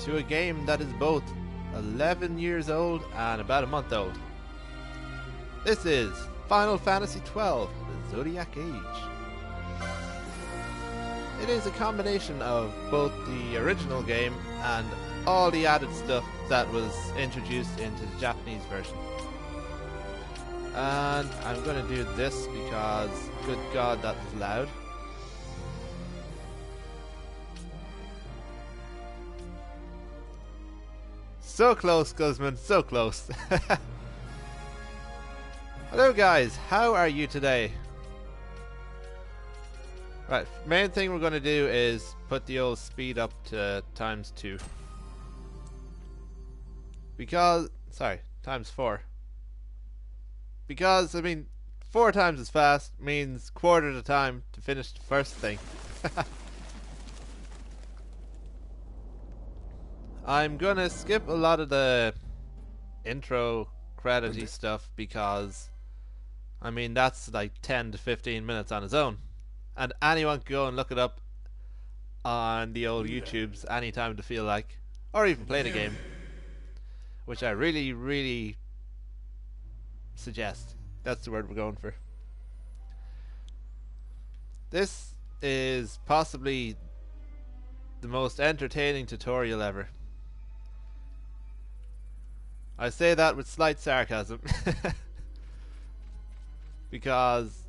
to a game that is both 11 years old and about a month old. This is Final Fantasy XII, the Zodiac Age. It is a combination of both the original game and all the added stuff that was introduced into the Japanese version. And I'm going to do this because, good God, that was loud. So close, Guzman, so close. Hello guys, how are you today? Right, main thing we're going to do is put the old speed up to ×2. Because, sorry, ×4. Because, I mean, 4 times as fast means quarter the time to finish the first thing. I'm gonna skip a lot of the intro credity stuff because, I mean, that's like 10 to 15 minutes on its own. And anyone can go and look it up on the old YouTubes anytime they feel like. Or even play the game. Which I really, really suggest. That's the word we're going for. This is possibly the most entertaining tutorial ever. I say that with slight sarcasm. Because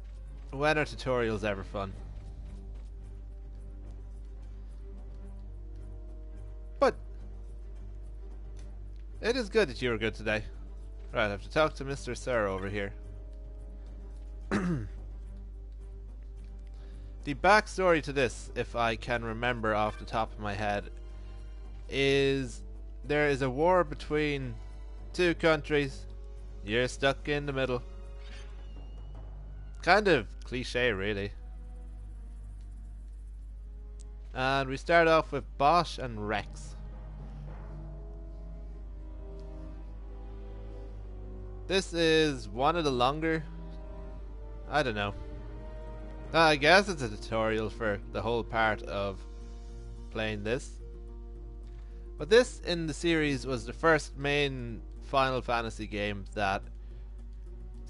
when are tutorials ever fun? But it is good that you were good today. Right, I have to talk to Mr. Sir over here. The backstory to this, if I can remember off the top of my head, is there is a war between 2 countries. You're stuck in the middle. Kind of cliche, really. And we start off with Bosch and Reks. This is one of the longer, I don't know. I guess it's a tutorial for the whole part of playing this. But this in the series was the first main Final Fantasy game that,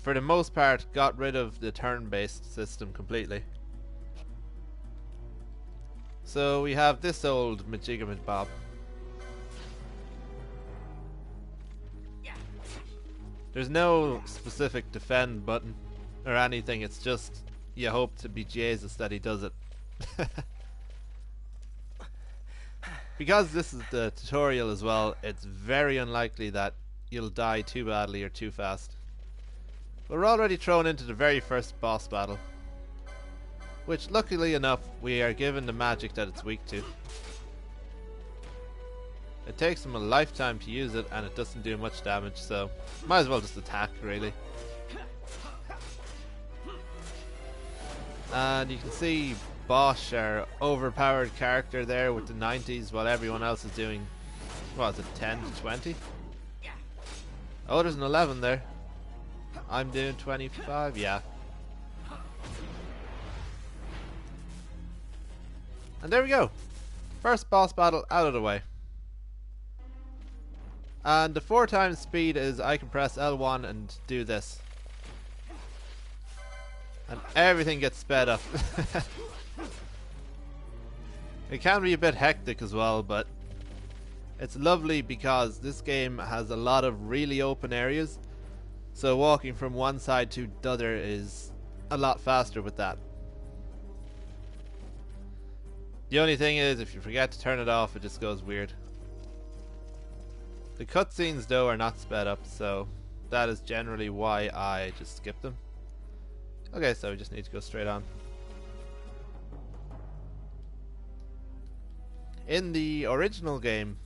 for the most part, got rid of the turn-based system completely. So we have this old Majigamid Bob. There's no specific defend button or anything, it's just you hope to be Jesus that he does it. Because this is the tutorial as well, it's very unlikely that you'll die too badly or too fast. We're already thrown into the very first boss battle, which luckily enough we are given the magic that it's weak to. It takes him a lifetime to use it and it doesn't do much damage, so might as well just attack, really. And you can see Bosch, our overpowered character there with the 90s, while everyone else is doing, what is it, 10 to 20? Oh, there's an 11 there. I'm doing 25, yeah. And there we go. First boss battle out of the way. And the 4 times speed is I can press L1 and do this. And everything gets sped up. It can be a bit hectic as well, but it's lovely because this game has a lot of really open areas. So walking from one side to the other is a lot faster with that. The only thing is, if you forget to turn it off, it just goes weird. The cutscenes though are not sped up, so that is generally why I just skip them. Okay, so we just need to go straight on. In the original game,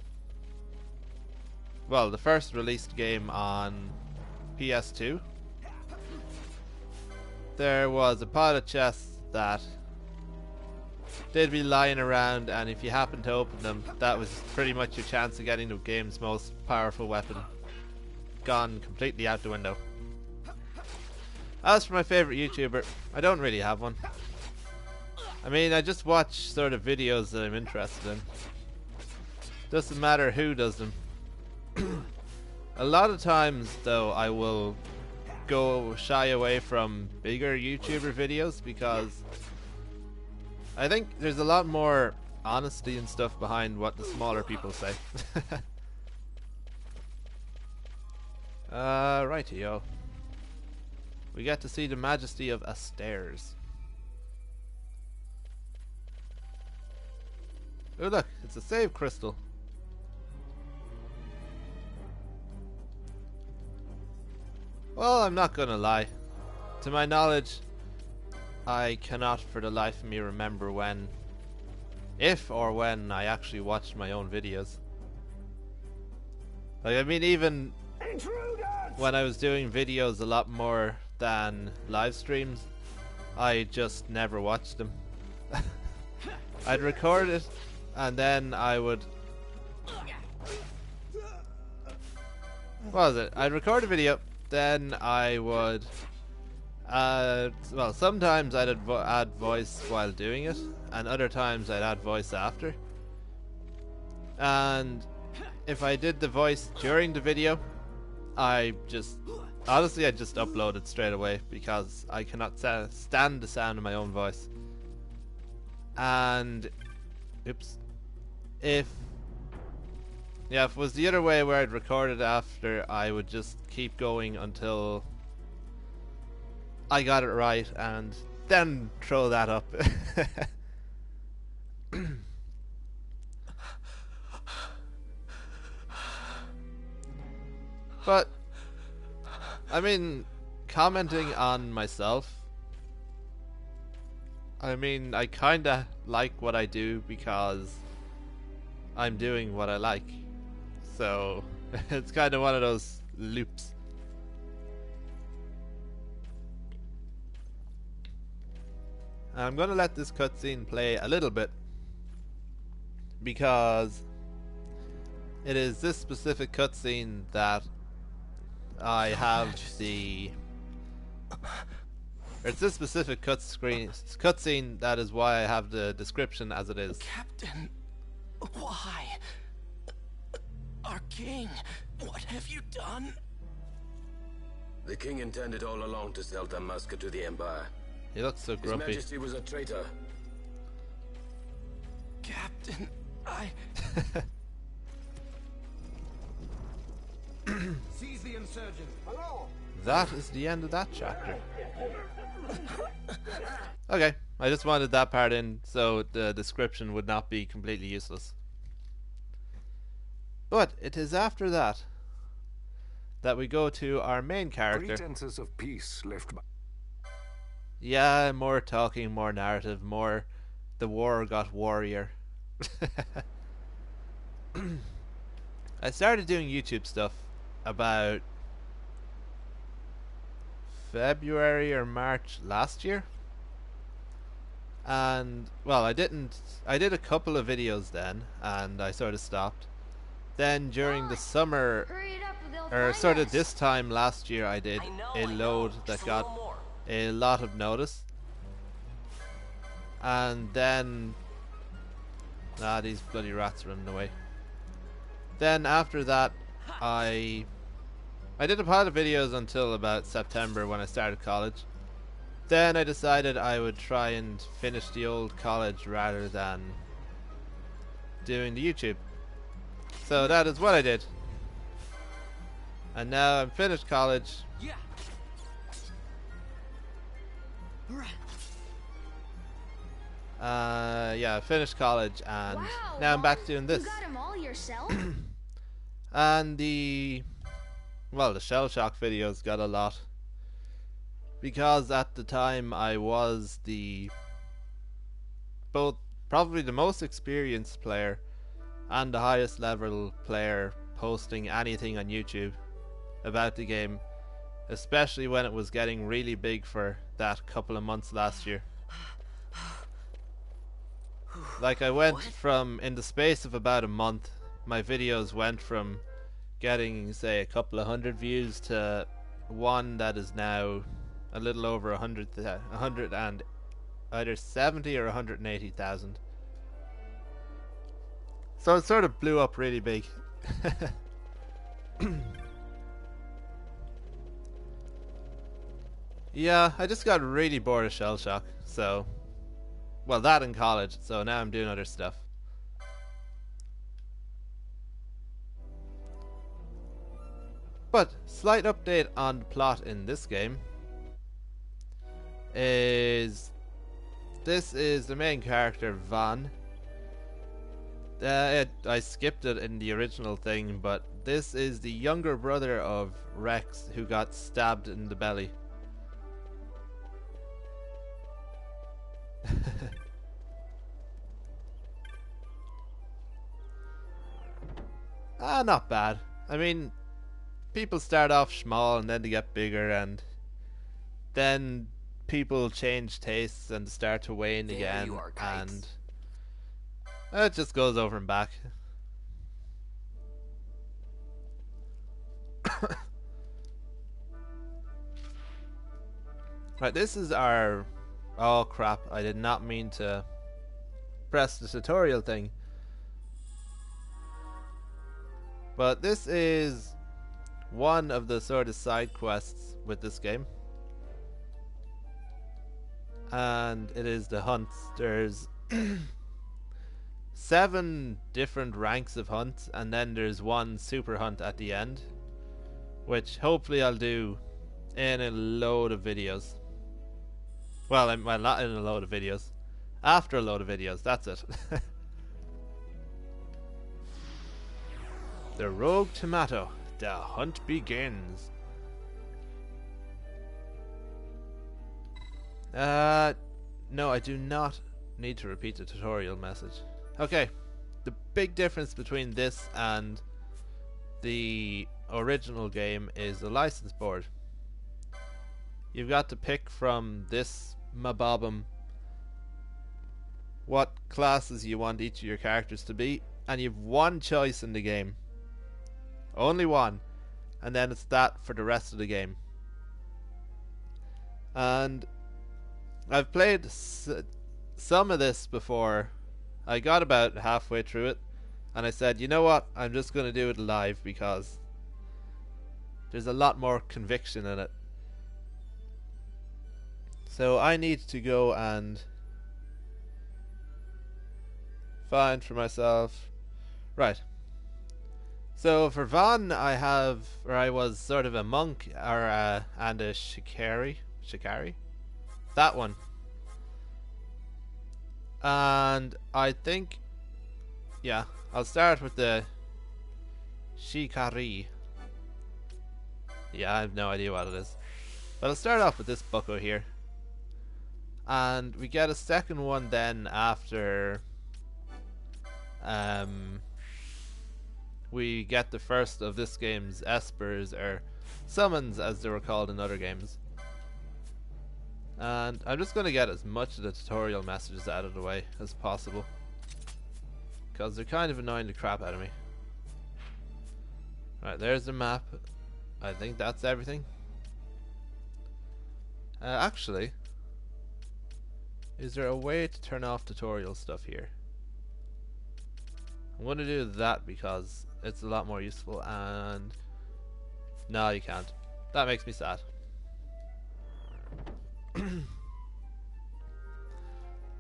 well, the first released game on PS2, there was a pile of chests that they'd be lying around, and if you happened to open them, that was pretty much your chance of getting the game's most powerful weapon. Gone completely out the window. As for my favourite YouTuber, I don't really have one. I mean, I just watch sort of videos that I'm interested in. Doesn't matter who does them. A lot of times though I will go shy away from bigger YouTuber videos because I think there's a lot more honesty and stuff behind what the smaller people say. Rightio. We get to see the majesty of Astairs. Oh look, it's a save crystal. Well, I'm not gonna lie. To my knowledge, I cannot for the life of me remember when, if or when, I actually watched my own videos. Like, I mean, even when I was doing videos a lot more than live streams, I just never watched them. I'd record it, and then I would... What was it? I'd record a video, then I would... well, sometimes I'd add voice while doing it, and other times I'd add voice after. And if I did the voice during the video, I just... honestly, I just upload it straight away because I cannot stand the sound of my own voice. And... oops. If it was the other way where I'd record it after, I would just keep going until I got it right and then throw that up. But I mean, commenting on myself, I mean, I kinda like what I do because I'm doing what I like. So it's kind of one of those loops. I'm gonna let this cutscene play a little bit because it is this specific cutscene that I have the... it's this specific cutscene that is why I have the description as it is. Captain, why? Our king, what have you done? The king intended all along to sell Damascus to the Empire. He looks so grumpy. His Majesty was a traitor. Captain, Seize the insurgent. Hello. That is the end of that chapter. Okay, I just wanted that part in so the description would not be completely useless. But it is after that that we go to our main character. Pretenses of peace left by... Yeah, more talking, more narrative, more the war got warrior. I started doing YouTube stuff about February or March last year. And, well, I did a couple of videos then, and I sort of stopped. Then during the summer, or sort of this time last year, I did a load that got a lot of notice. And then... these bloody rats running away. Then after that, I did a pile of videos until about September when I started college. Then I decided I would try and finish the old college rather than doing the YouTube. So that is what I did. And now I'm finished college. yeah. Yeah, I finished college and now I'm back doing this. You got 'em all yourself? And the shell shock videos got a lot. Because at the time I was probably the most experienced player and the highest level player posting anything on YouTube about the game, especially when it was getting really big for that couple of months last year. Like I went from, in the space of about a month, my videos went from getting say a couple of hundred views to one that is now a little over 100 and either 70 or 180,000. So it sort of blew up really big. Yeah, I just got really bored of Shell Shock, so... Well, that in college, so now I'm doing other stuff. But, slight update on the plot in this game is... This is the main character, Van. I skipped it in the original thing, but this is the younger brother of Reks who got stabbed in the belly. Not bad. I mean, people start off small and then they get bigger, and then people change tastes and start to wane again, and it just goes over and back. Right, this is our... Oh crap, I did not mean to press the tutorial thing. But this is one of the sort of side quests with this game. And it is the hunts. There's 7 different ranks of hunts, and then there's one super hunt at the end, which hopefully I'll do in a load of videos. Well, not in a load of videos. After a load of videos, that's it. The rogue tomato. The hunt begins. No, I do not need to repeat the tutorial message. Okay, the big difference between this and the original game is the license board. You've got to pick from this mabobum what classes you want each of your characters to be, and you've one choice in the game. Only one. And then it's that for the rest of the game. And I've played some of this before. I got about halfway through it, and I said, you know what, I'm just going to do it live because there's a lot more conviction in it. So I need to go and find for myself. Right. So for Van, I was sort of a monk and a shikari. That one. And I think, yeah, I'll start with the shikari. Yeah, I have no idea what it is. But I'll start off with this bucko here. And we get a second one then after we get the first of this game's espers, or summons as they were called in other games. And I'm just going to get as much of the tutorial messages out of the way as possible, because they're kind of annoying the crap out of me. Right, there's the map. I think that's everything. Actually, is there a way to turn off tutorial stuff here? I'm going to do that because it's a lot more useful, and no, you can't. That makes me sad.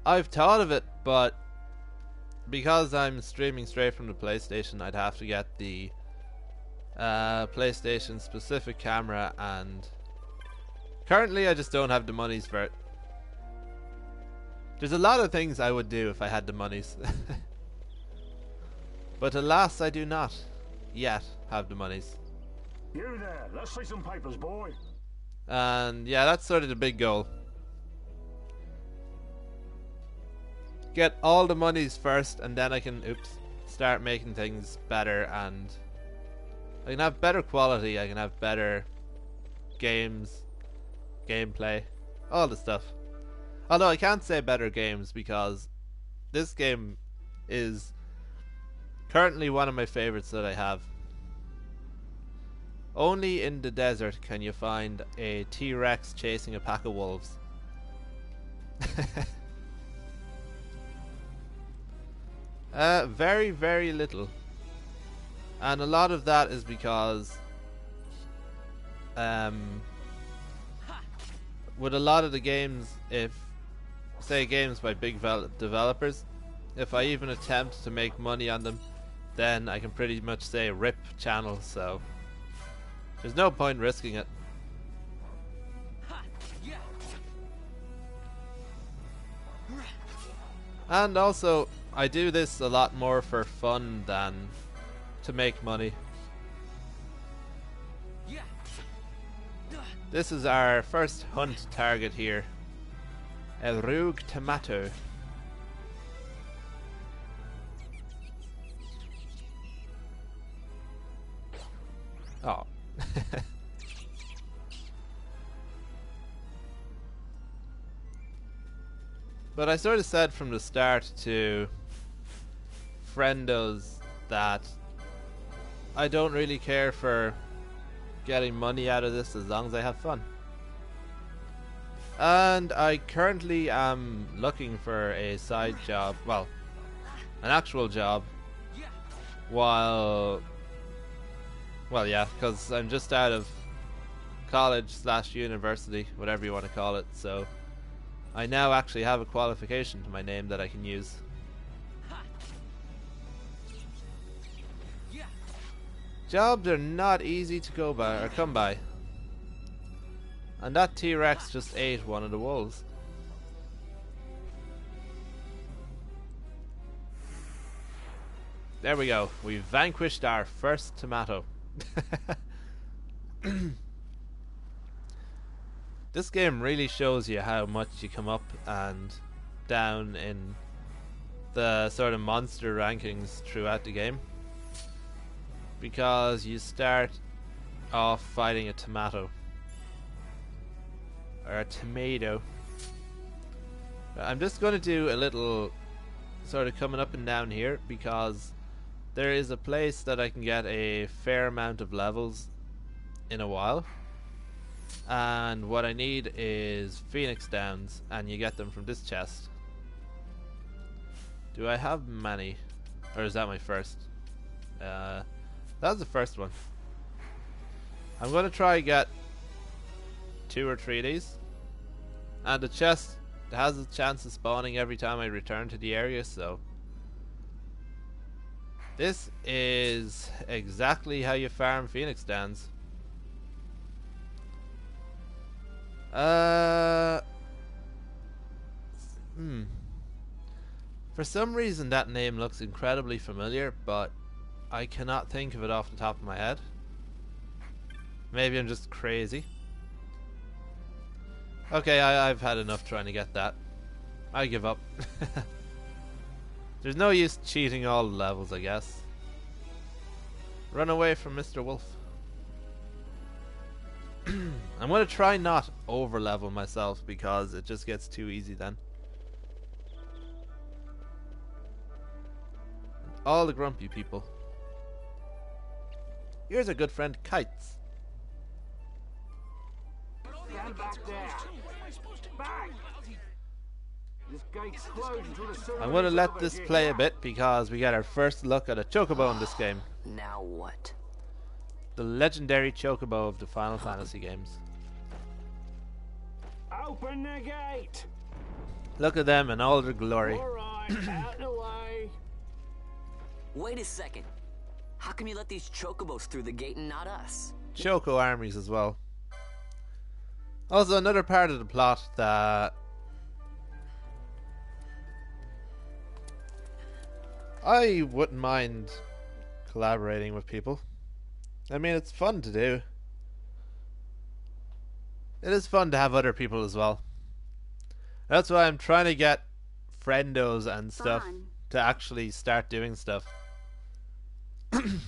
I've thought of it, but because I'm streaming straight from the PlayStation, I'd have to get the PlayStation specific camera, and currently I just don't have the monies for it. There's a lot of things I would do if I had the monies. But alas, I do not yet have the monies. You there, let's see some papers, boy. And yeah, that's sort of the big goal. Get all the monies first, and then I can, start making things better, and I can have better quality, I can have better games, gameplay, all the stuff. Although I can't say better games because this game is currently one of my favorites that I have. Only in the desert can you find a T-Rex chasing a pack of wolves. Very, very little. And a lot of that is because with a lot of the games, if say games by big developers, if I even attempt to make money on them, then I can pretty much say rip channel, so there's no point risking it. And also, I do this a lot more for fun than to make money. This is our first hunt target here. El Rug Tomato. Oh. But I sort of said from the start to friendos that I don't really care for getting money out of this as long as I have fun. And I currently am looking for a side job, well, an actual job, well yeah, because I'm just out of college / university, whatever you want to call it, so I now actually have a qualification to my name that I can use. Jobs are not easy to go by or come by. And that T-Rex just ate one of the wolves. There we go. We've vanquished our first tomato. This game really shows you how much you come up and down in the sort of monster rankings throughout the game. Because you start off fighting a tomato. Or a tomato. I'm just going to do a little sort of coming up and down here because there is a place that I can get a fair amount of levels in a while. And what I need is Phoenix Downs, and you get them from this chest. Do I have many? Or is that my first? That's the first one. I'm going to try get 2 or 3 of these. And the chest has a chance of spawning every time I return to the area, so this is exactly how you farm Phoenix Downs. For some reason that name looks incredibly familiar, but I cannot think of it off the top of my head. Maybe I'm just crazy. Okay, I've had enough trying to get that. I give up. There's no use cheating all the levels, I guess. Run away from Mr. Wolf. I'm going to try not over level myself because it just gets too easy then. All the grumpy people. Here's our good friend Kites. Stand back there. Back. This gate's closed until the I'm going to let this play a bit because we get our first look at a chocobo in this game. Now what? The legendary chocobo of the Final Fantasy games. Open the gate. Look at them in all their glory. All right, out the way. Wait a second. How come you let these chocobos through the gate and not us? Choco armies as well. Also, another part of the plot that I wouldn't mind collaborating with people. I mean, it's fun to do. It is fun to have other people as well. That's why I'm trying to get friendos and stuff to actually start doing stuff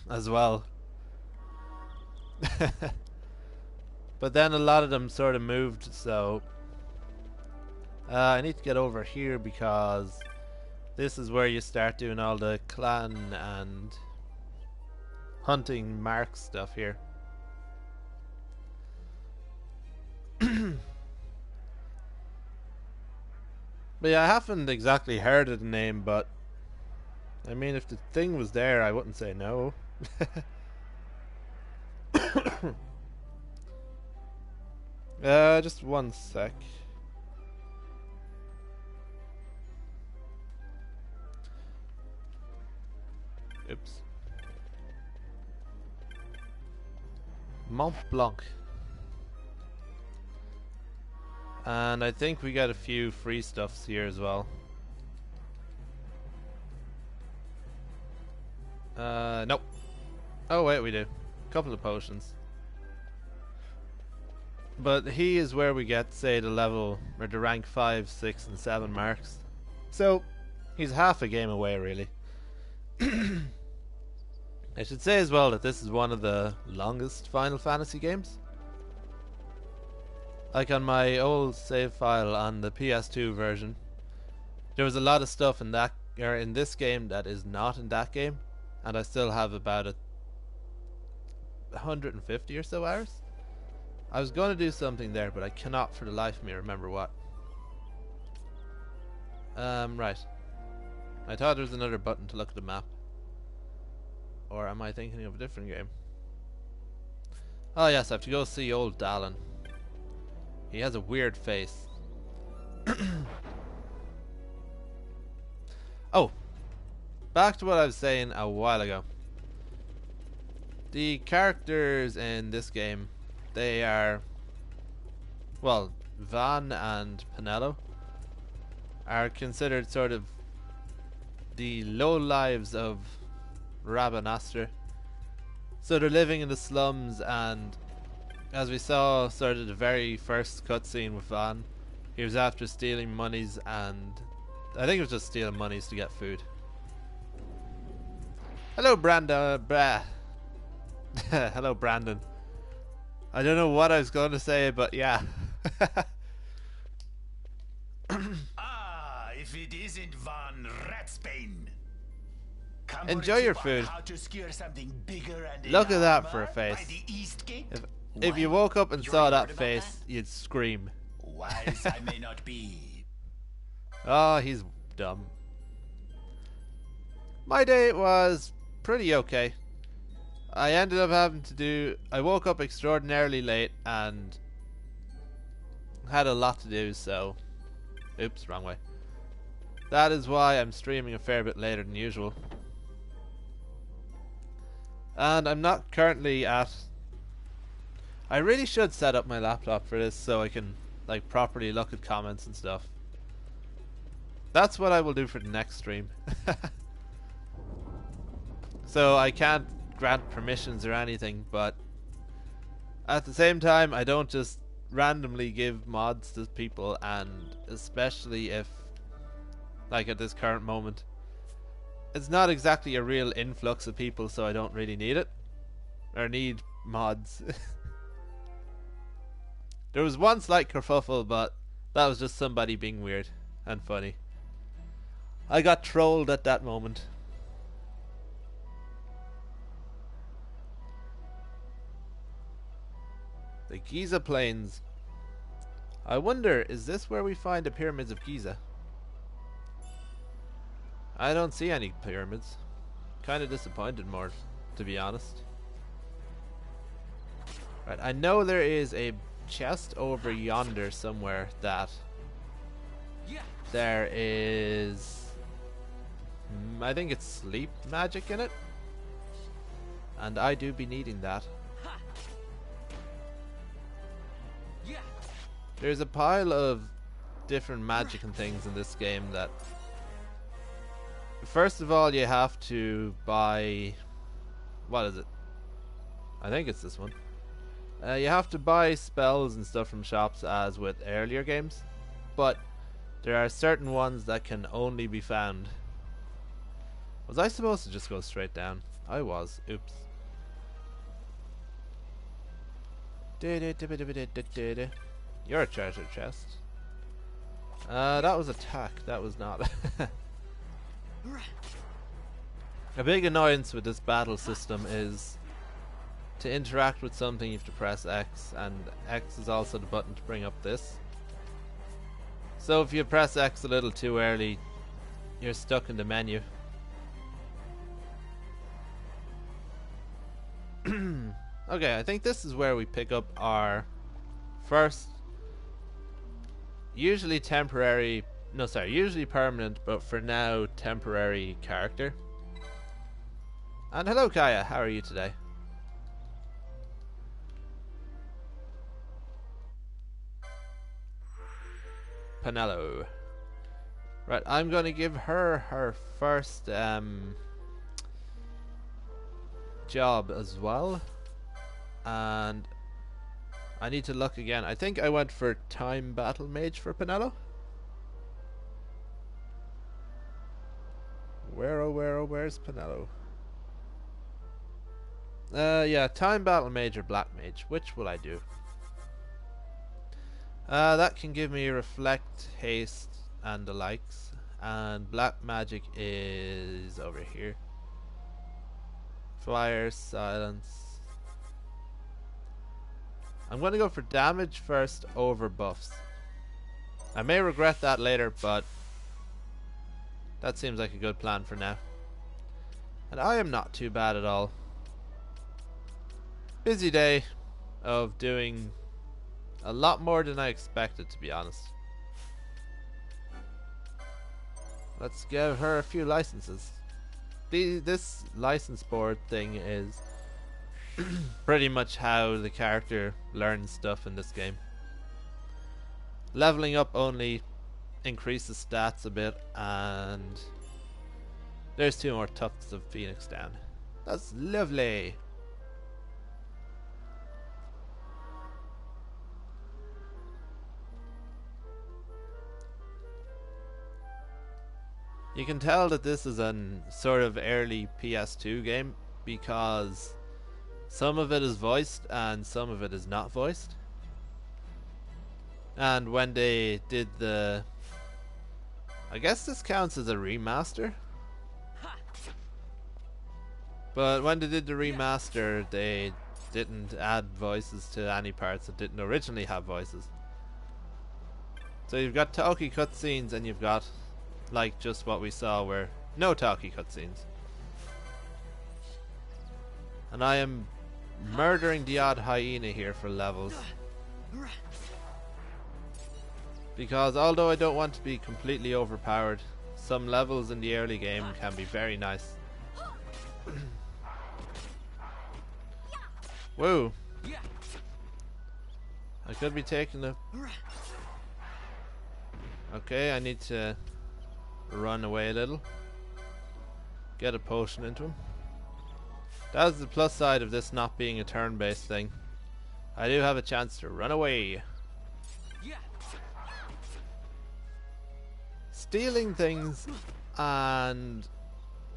as well. But then a lot of them sort of moved, so I need to get over here because this is where you start doing all the clan and hunting mark stuff here. But yeah, I haven't exactly heard of the name, but I mean, if the thing was there, I wouldn't say no. Just one sec. Oops. Mont Blanc. And I think we got a few free stuffs here as well. Nope. Oh wait, we do. A couple of potions. But he is where we get, say, the level, or the rank 5, 6 and 7 marks. So, he's half a game away, really. I should say as well that this is one of the longest Final Fantasy games. Like on my old save file on the PS2 version, there was a lot of stuff in that, or in this game, that is not in that game, and I still have about 150 or so hours. I was going to do something there, but I cannot for the life of me remember what. Right. I thought there was another button to look at the map. Or am I thinking of a different game? Oh yes, I have to go see old Dallin. He has a weird face. Oh, back to what I was saying a while ago. The characters in this game, they are, well, Van and Penelo are considered sort of the low lives of Rabanastre. So they're living in the slums, and as we saw sort of the very first cutscene with Van, he was after stealing monies, and I think it was just stealing monies to get food. Hello Hello Brandon. I don't know what I was going to say, but yeah. If it isn't Van Ratsbane. Enjoy your food. Look at that for a face. If you woke up and saw that face, you'd scream. Wise I may not be. Oh, he's dumb. My day was pretty okay. I ended up having to do... I woke up extraordinarily late and had a lot to do, so... Oops, wrong way. That is why I'm streaming a fair bit later than usual. And I'm not currently at... I really should set up my laptop for this so I can like properly look at comments and stuff. That's what I will do for the next stream. So I can't grant permissions or anything, but at the same time I don't just randomly give mods to people, and especially if, like at this current moment, it's not exactly a real influx of people, so I don't really need it or need mods. There was one slight kerfuffle, but that was just somebody being weird and funny. I got trolled at that moment. The Giza Plains. I wonder, is this where we find the pyramids of Giza? I don't see any pyramids. Kind of disappointed more, to be honest. Right, I know there is a chest over yonder somewhere that there is... I think it's sleep magic in it. And I do be needing that. There's a pile of different magic and things in this game that... First of all, you have to buy... What is it? I think it's this one. You have to buy spells and stuff from shops as with earlier games. But there are certain ones that can only be found. Was I supposed to just go straight down? I was. Oops. You're a treasure chest. That was attack. That was not. A big annoyance with this battle system is to interact with something you have to press X, and X is also the button to bring up this. So if you press X a little too early, you're stuck in the menu. Okay, I think this is where we pick up our first, usually temporary, no sorry, usually permanent, but for now temporary character. And hello Kaya, how are you today? Penelo. Right, I'm gonna give her her first job as well. And I need to look again. I think I went for time battle mage for Penelo. Where's Penelo? Yeah, time battle mage or black mage. Which will I do? That can give me reflect, haste, and the likes. And black magic is over here. Fire, silence. I'm going to go for damage first over buffs. I may regret that later, but that seems like a good plan for now. And I am not too bad at all. Busy day of doing a lot more than I expected, to be honest. Let's give her a few licenses. This license board thing is pretty much how the character learns stuff in this game. Leveling up only increases stats a bit, and there's 2 more tufts of Phoenix down. That's lovely. You can tell that this is a sort of early PS2 game because some of it is voiced and some of it is not voiced. And when they did the... I guess this counts as a remaster. But when they did the remaster, they didn't add voices to any parts that didn't originally have voices. So you've got talkie cutscenes and you've got like just what we saw where no talkie cutscenes. And I am murdering the odd hyena here for levels. Because although I don't want to be completely overpowered, some levels in the early game can be very nice. Whoa. I could be taking the... Okay, I need to run away a little. Get a potion into him. That's the plus side of this not being a turn-based thing. I do have a chance to run away. Stealing things and,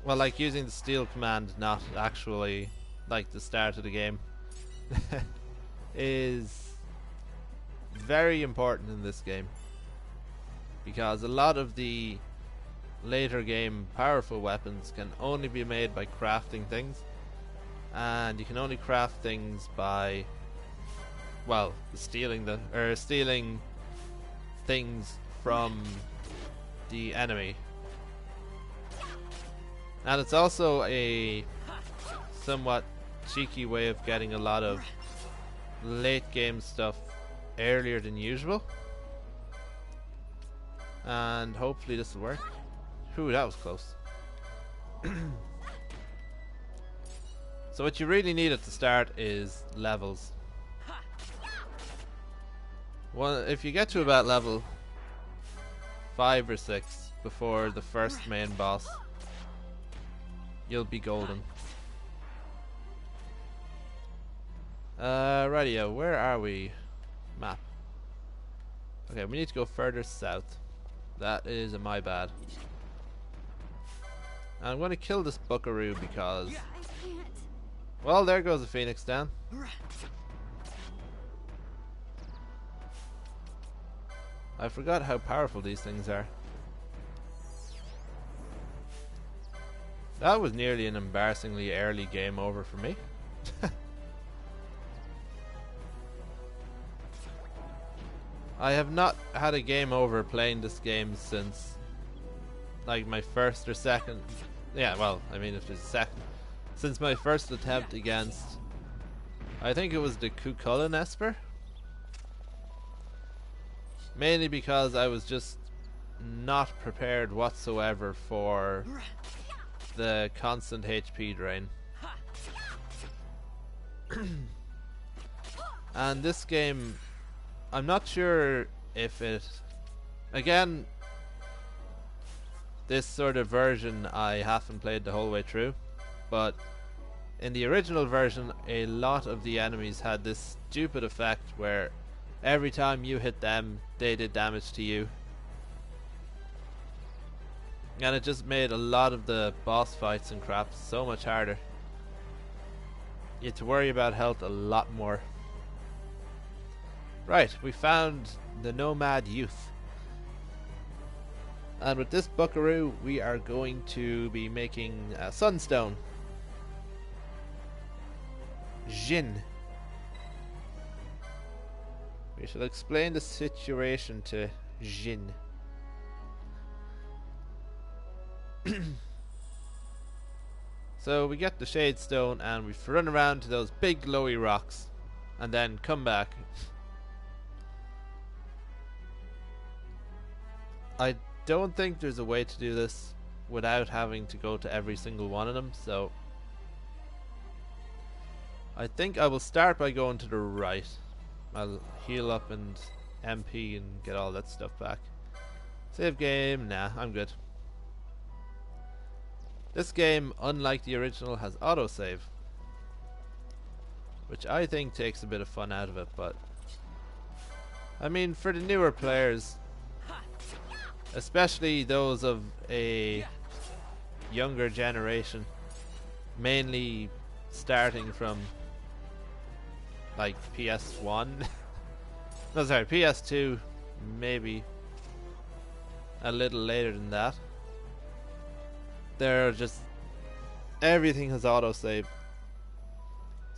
well, like using the steal command, not actually like the start of the game, is very important in this game. Because a lot of the later game powerful weapons can only be made by crafting things, and you can only craft things by, well, stealing things from the enemy. And it's also a somewhat cheeky way of getting a lot of late game stuff earlier than usual. And hopefully this will work. Ooh, that was close. So what you really need at the start is levels. Well, if you get to about level 5 or 6 before the first main boss, you'll be golden. Radio, where are we? Map. Okay, we need to go further south. That is my bad. And I'm going to kill this buckaroo because... Well, there goes the phoenix down. I forgot how powerful these things are. That was nearly an embarrassingly early game over for me. I have not had a game over playing this game since like my first or second, yeah, well, I mean if there's a second, since my first attempt against I think it was the Cucullin Esper. Mainly because I was just not prepared whatsoever for the constant HP drain. And this game, I'm not sure if it... Again, this sort of version I haven't played the whole way through, but in the original version a lot of the enemies had this stupid effect where every time you hit them they did damage to you, and it just made a lot of the boss fights and crap so much harder. You had to worry about health a lot more. Right, we found the Nomad Youth. And with this buckaroo, we are going to be making a Sunstone. Jin. We shall explain the situation to Jin. So we get the Shade Stone and we run around to those big glowy rocks and then come back. I don't think there's a way to do this without having to go to every single one of them, so I think I will start by going to the right. I'll heal up and MP and get all that stuff back. Save game, nah, I'm good. This game, unlike the original, has autosave, which I think takes a bit of fun out of it, but I mean, for the newer players, especially those of a younger generation, mainly starting from like PS1 no, sorry, PS2, maybe a little later than that, they're just, everything has autosave,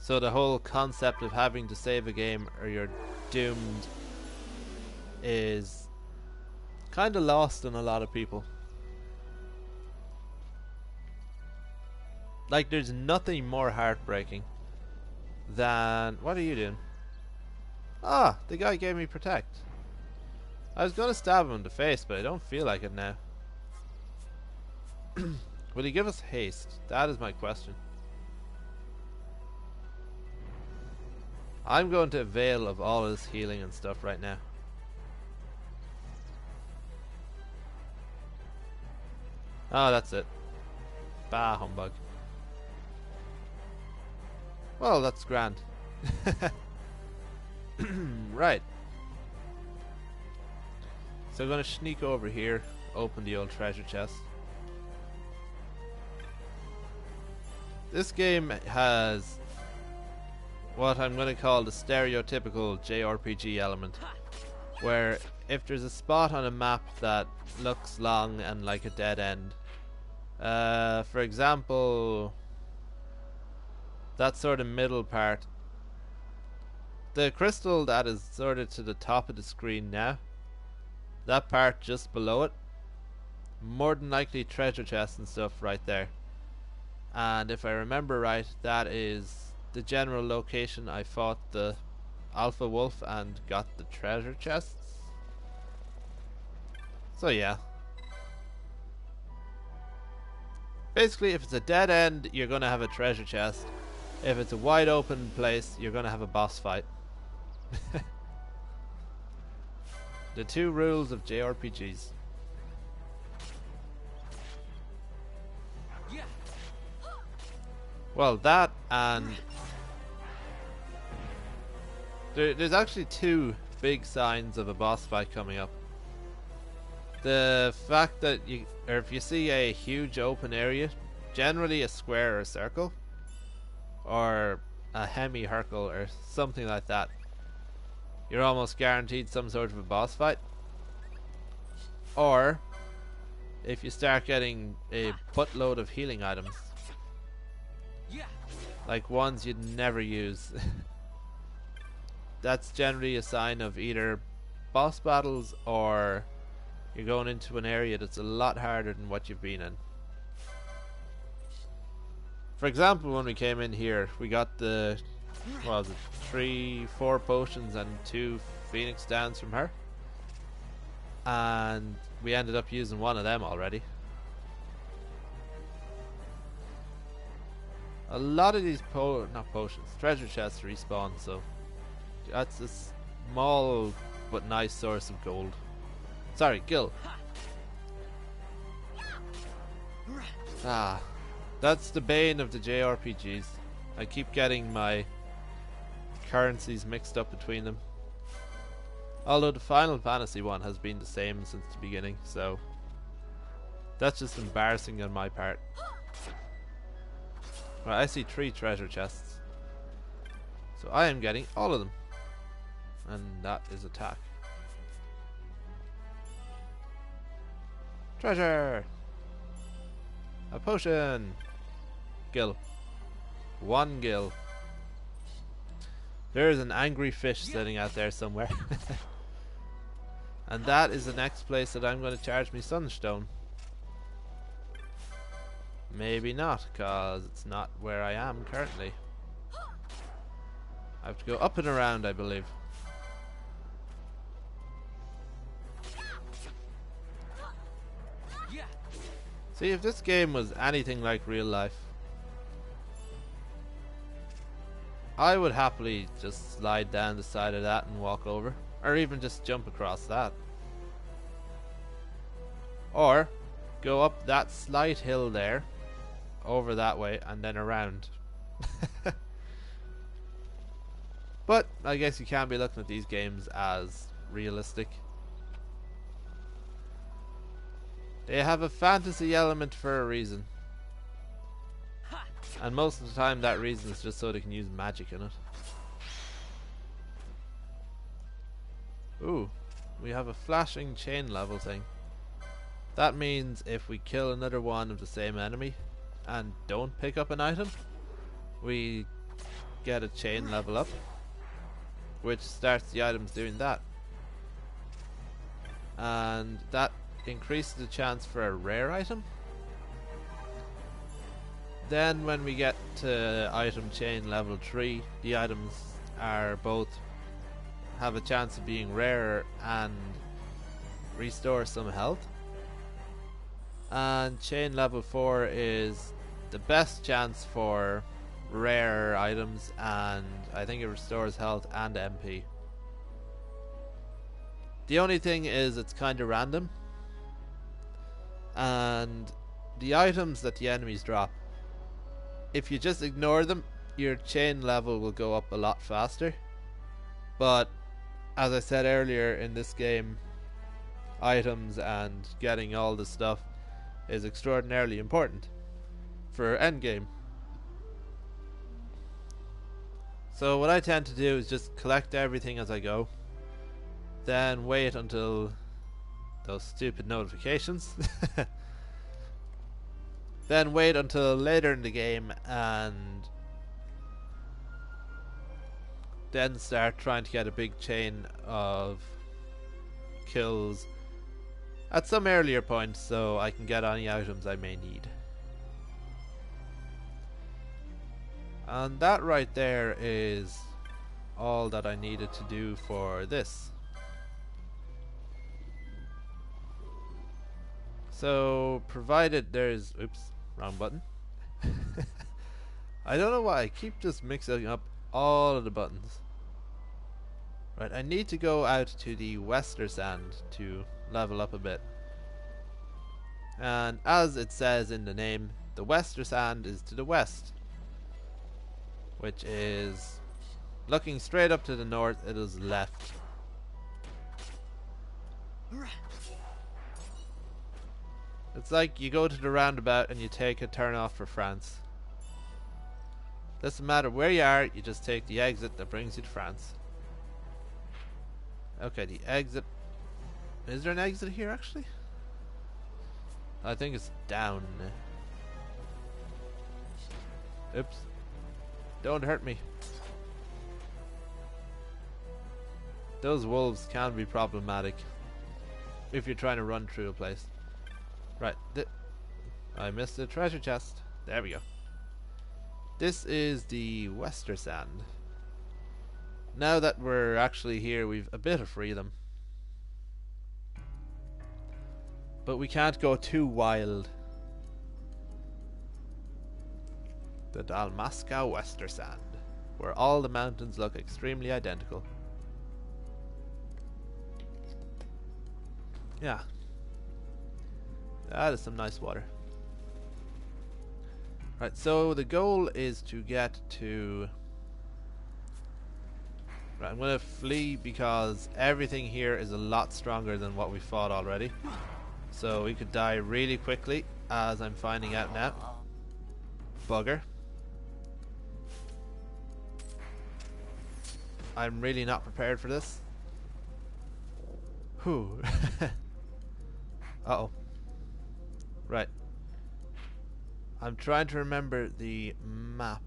so the whole concept of having to save a game or you're doomed is kind of lost on a lot of people. Like, there's nothing more heartbreaking than... What are you doing? Ah, the guy gave me protect. I was gonna stab him in the face, but I don't feel like it now. Will he give us haste? That is my question. I'm going to avail of all his healing and stuff right now. Oh, that's it. Bah, humbug. Well, that's grand. Right. So I'm going to sneak over here, open the old treasure chest. This game has what I'm going to call the stereotypical JRPG element, where if there's a spot on a map that looks long and like a dead end, for example, that sort of middle part, the crystal that is sort of to the top of the screen now, that part just below it, more than likely treasure chests and stuff right there. And if I remember right, that is the general location I fought the Alpha Wolf and got the treasure chests. So yeah. Basically, if it's a dead end, you're going to have a treasure chest. If it's a wide open place, you're going to have a boss fight. The two rules of JRPGs. Well, that and there's actually two big signs of a boss fight coming up. The fact that if you see a huge open area, generally a square or a circle, or a hemi-circle or something like that, you're almost guaranteed some sort of a boss fight. Or if you start getting a buttload of healing items, like ones you'd never use, that's generally a sign of either boss battles or you're going into an area that's a lot harder than what you've been in. For example, when we came in here, we got the what was it, 4 potions and 2 Phoenix Downs from her. And we ended up using one of them already. A lot of these not potions, treasure chests respawn, so that's a small but nice source of gold. Sorry, gil. Ah, that's the bane of the JRPGs. I keep getting my currencies mixed up between them. Although the Final Fantasy one has been the same since the beginning, so that's just embarrassing on my part. Right, I see 3 treasure chests, so I am getting all of them, and that is attack. Treasure! A potion! Gil. 1 gil. There is an angry fish sitting out there somewhere. And that is the next place that I'm going to charge me Sunstone. Maybe not, because it's not where I am currently. I have to go up and around, I believe. See, if this game was anything like real life, I would happily just slide down the side of that and walk over. Or even just jump across that. Or go up that slight hill there, over that way, and then around. But I guess you can't be looking at these games as realistic. They have a fantasy element for a reason. And most of the time that reason is just so they can use magic in it. Ooh, we have a flashing chain level thing. That means if we kill another one of the same enemy and don't pick up an item, we get a chain level up, which starts the items doing that. And that increases the chance for a rare item. Then when we get to item chain level 3, the items are both have a chance of being rarer and restore some health. And chain level 4 is the best chance for rare items, and I think it restores health and MP. The only thing is it's kind of random, and the items that the enemies drop, if you just ignore them, your chain level will go up a lot faster. But as I said earlier, in this game, items and getting all the stuff is extraordinarily important for endgame. So what I tend to do is just collect everything as I go, then wait until those stupid notifications then wait until later in the game and then start trying to get a big chain of kills at some earlier point so I can get any items I may need. And that right there is all that I needed to do for this. So provided there's, oops, wrong button. I don't know why I keep just mixing up all of the buttons. Right, I need to go out to the Wester Sand to level up a bit. And as it says in the name, the Wester Sand is to the west, which is looking straight up to the north. It is left. It's like you go to the roundabout and you take a turn off for France. Doesn't matter where you are, you just take the exit that brings you to France. Okay, the exit. Is there an exit here actually? I think it's down. Oops. Don't hurt me. Those wolves can be problematic if you're trying to run through a place. Right, I missed the treasure chest. There we go. This is the Wester Sand. Now that we're actually here, we've a bit of freedom. But we can't go too wild. The Dalmasca Westersand, where all the mountains look extremely identical. Yeah. That is some nice water. Right, so the goal is to get to... Right, I'm going to flee because everything here is a lot stronger than what we fought already. So we could die really quickly, as I'm finding out now. Bugger. I'm really not prepared for this. Whew. Uh-oh. Right. I'm trying to remember the map.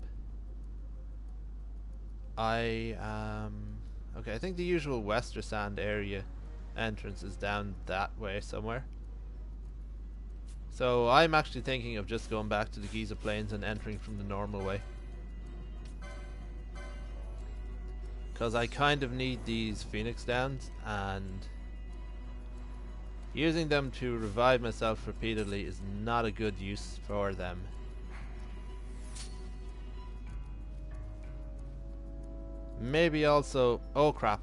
Okay, I think the usual Westersand area entrance is down that way somewhere. So I'm actually thinking of just going back to the Giza Plains and entering from the normal way. Because I kind of need these Phoenix Downs, and using them to revive myself repeatedly is not a good use for them. Maybe also, oh crap,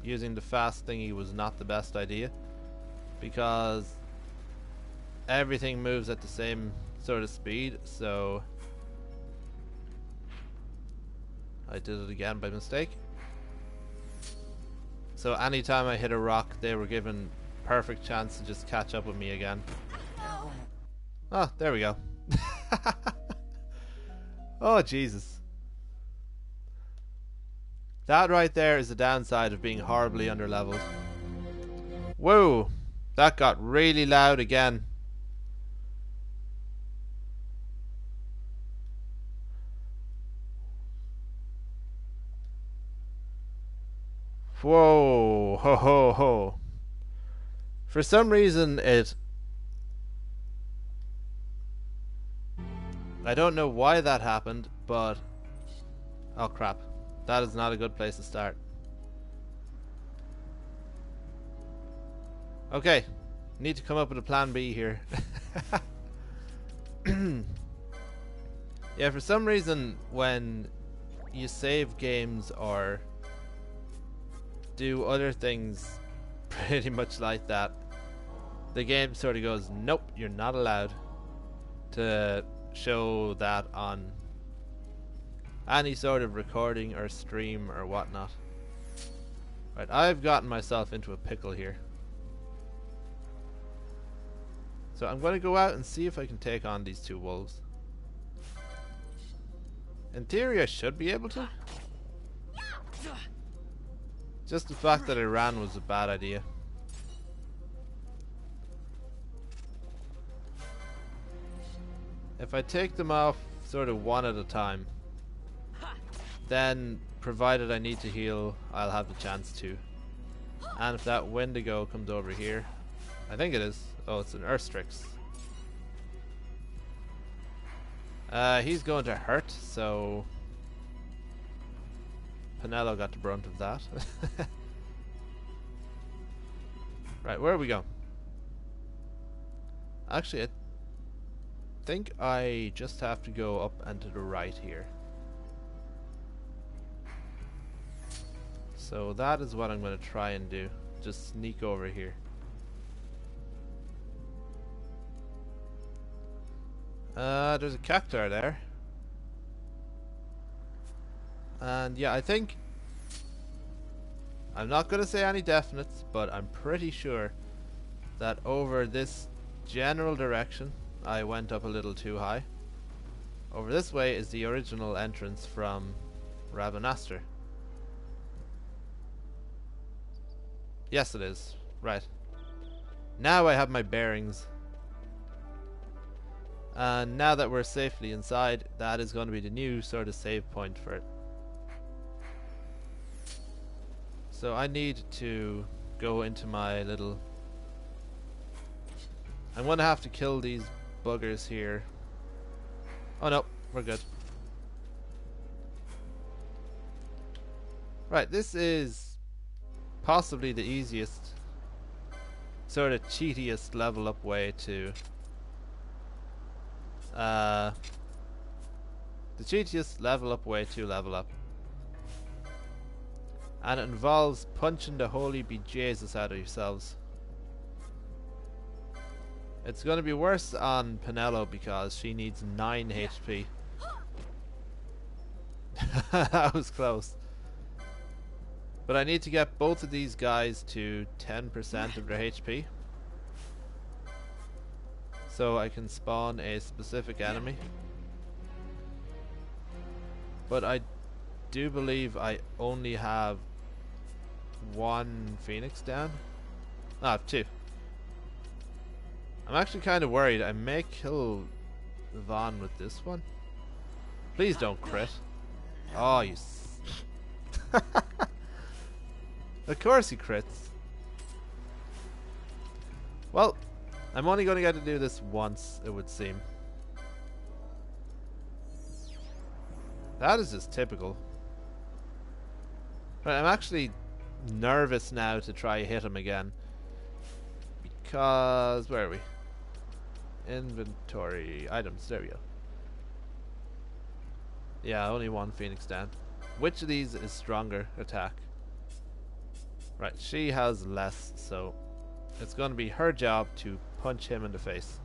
using the fast thingy was not the best idea, because everything moves at the same sort of speed, so I did it again by mistake. So anytime I hit a rock, they were given perfect chance to just catch up with me again. Oh, there we go. Oh, Jesus. That right there is the downside of being horribly underleveled. Whoa! That got really loud again. Whoa! Ho ho ho! For some reason I don't know why that happened, but... Oh crap. That is not a good place to start. Okay. Need to come up with a plan B here. Yeah, for some reason when you save games or do other things pretty much like that, the game sort of goes, nope, you're not allowed to show that on any sort of recording or stream or whatnot. Right, I've gotten myself into a pickle here. So I'm going to go out and see if I can take on these two wolves. In theory I should be able to. Just the fact that I ran was a bad idea. If I take them off sort of one at a time, then provided I need to heal, I'll have the chance to. And if that Wendigo comes over here, I think it is. Oh, it's an Urstrix. He's going to hurt, so Pinello got the brunt of that. Right, where are we going? Actually, I think I just have to go up and to the right here. So that is what I'm going to try and do. Just sneak over here. There's a cactuar there. And yeah, I think... I'm not going to say any definites, but I'm pretty sure that over this general direction, I went up a little too high. Over this way is the original entrance from Rabanastre. Yes, it is. Right. Now I have my bearings. And now that we're safely inside, that is going to be the new sort of save point for it. So I need to go into my little... I'm going to have to kill these buggers here. Oh no, we're good. Right, this is possibly the easiest, sort of cheatiest level up way to the cheatiest level up way to level up. And it involves punching the holy bejesus out of yourselves. It's going to be worse on Penelo because she needs 9 HP. That was close. But I need to get both of these guys to 10% of their HP, so I can spawn a specific enemy. But I do believe I only have 1 Phoenix down. I have 2. I'm actually kind of worried. I may kill Vaughn with this one. Please don't crit. Oh, you of course he crits. Well, I'm only going to get to do this once, it would seem. That is just typical. Right, I'm actually nervous now to try hit him again. Because, where are we? Inventory, items, there we go. Yeah, only 1 Phoenix down. Which of these is stronger attack? Right, she has less, so it's going to be her job to punch him in the face.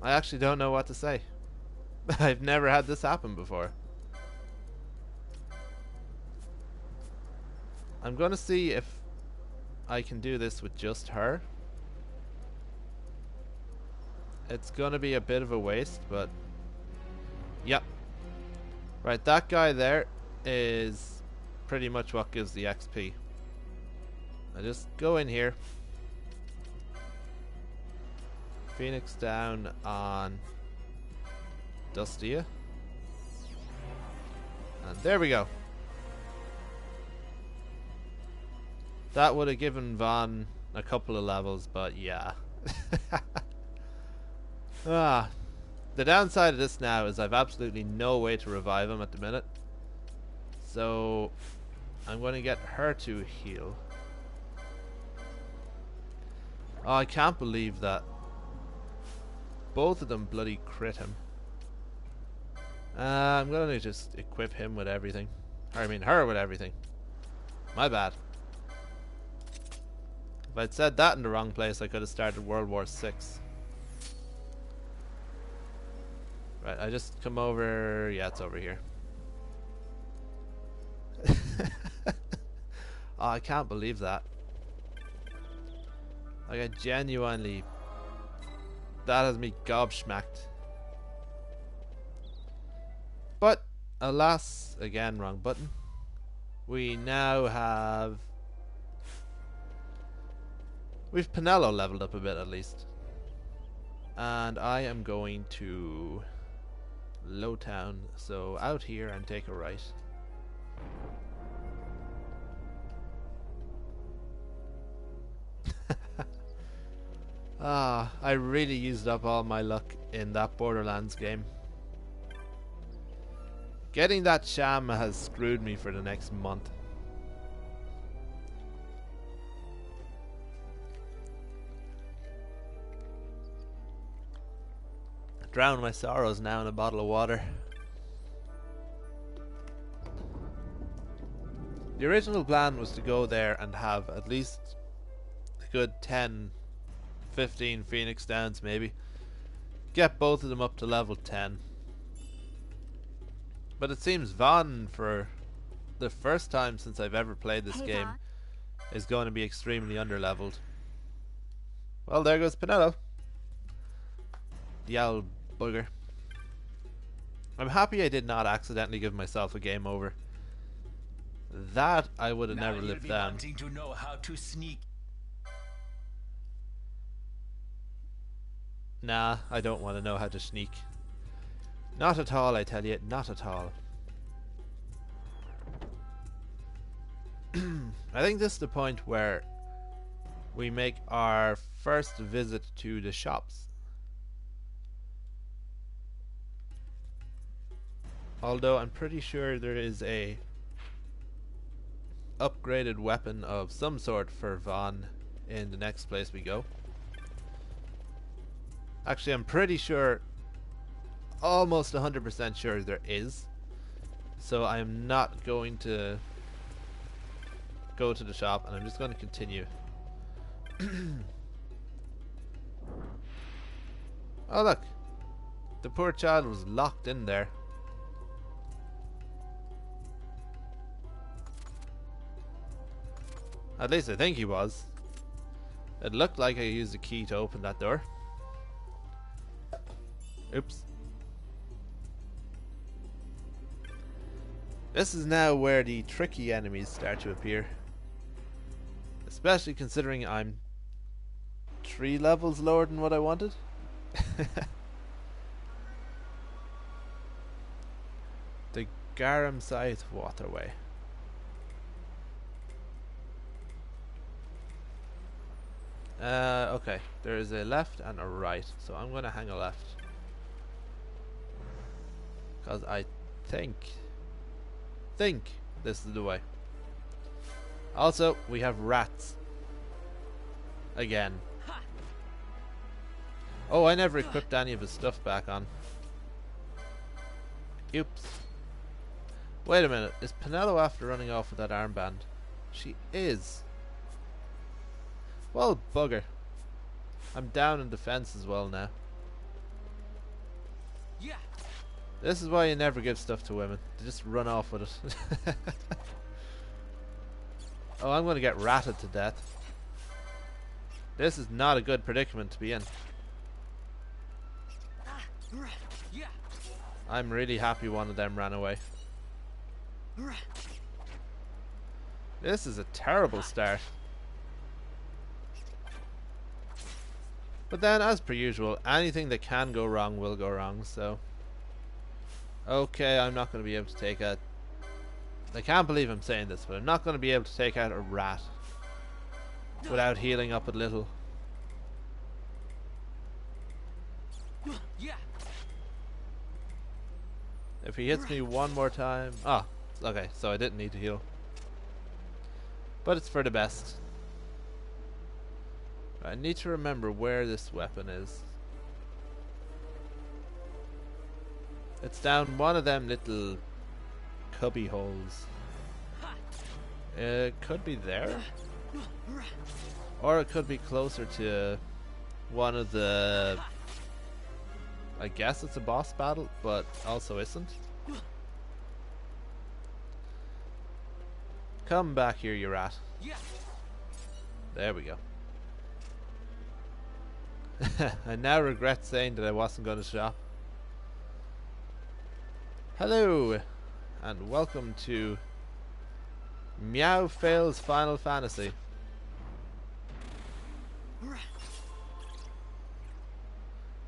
I actually don't know what to say. I've never had this happen before. I'm going to see if I can do this with just her. It's gonna be a bit of a waste, but yep. Right, that guy there is pretty much what gives the XP. I just go in here. Phoenix down on Dustia. And there we go. That would have given Vaughn a couple of levels, but yeah. The downside of this now is I've absolutely no way to revive him at the minute. So I'm going to get her to heal. Oh, I can't believe that. Both of them bloody crit him. I'm going to just equip him with everything. I mean her with everything. My bad. If I'd said that in the wrong place, I could have started World War VI. Right, I just come over. Yeah, it's over here. Oh, I can't believe that. Like, I genuinely... That has me gobsmacked. But, alas, again, wrong button. We now have... We've Penelo leveled up a bit, at least. And I am going to... Lowtown, so out here and take a right. I really used up all my luck in that Borderlands game. Getting that sham has screwed me for the next month. Drown my sorrows now in a bottle of water. The original plan was to go there and have at least a good 10, 15 Phoenix Downs maybe. Get both of them up to level 10. But it seems Vaughn, for the first time since I've ever played this game, is going to be extremely underleveled. Well, there goes Penelo. The owl bugger. I'm happy I did not accidentally give myself a game over. That I would have never lived down. Wanting to know how to sneak. Nah, I don't want to know how to sneak. Not at all, I tell you, not at all. I think this is the point where we make our first visit to the shops. Although I'm pretty sure there is a upgraded weapon of some sort for Vaughn in the next place we go. Actually, I'm pretty sure, almost 100% sure there is. So I'm not going to go to the shop, and I'm just going to continue. Oh look, the poor child was locked in there. At least I think he was. It looked like I used a key to open that door. Oops. This is now where the tricky enemies start to appear. Especially considering I'm 3 levels lower than what I wanted. The Garam Scythe Waterway. Okay, there is a left and a right, so I'm gonna hang a left. Because I think this is the way. Also, we have rats. Again. Oh, I never equipped any of his stuff back on. Oops. Wait a minute, is Penelo after running off with that armband? She is. Well, bugger. I'm down in defense as well now. Yeah. This is why you never give stuff to women. They just run off with it. Oh, I'm going to get ratted to death. This is not a good predicament to be in. Yeah. I'm really happy one of them ran away. This is a terrible start. But then, as per usual, anything that can go wrong will go wrong, so... Okay, I'm not going to be able to take out... I can't believe I'm saying this, but I'm not going to be able to take out a rat without healing up a little. Yeah. If he hits me one more time... Ah, okay, so I didn't need to heal. But it's for the best. I need to remember where this weapon is. It's down one of them little cubby holes. It could be there. Or it could be closer to one of the... I guess it's a boss battle, but also isn't. Come back here, you rat. There we go. I now regret saying that I wasn't going to shop. Hello, and welcome to Meow Fails Final Fantasy.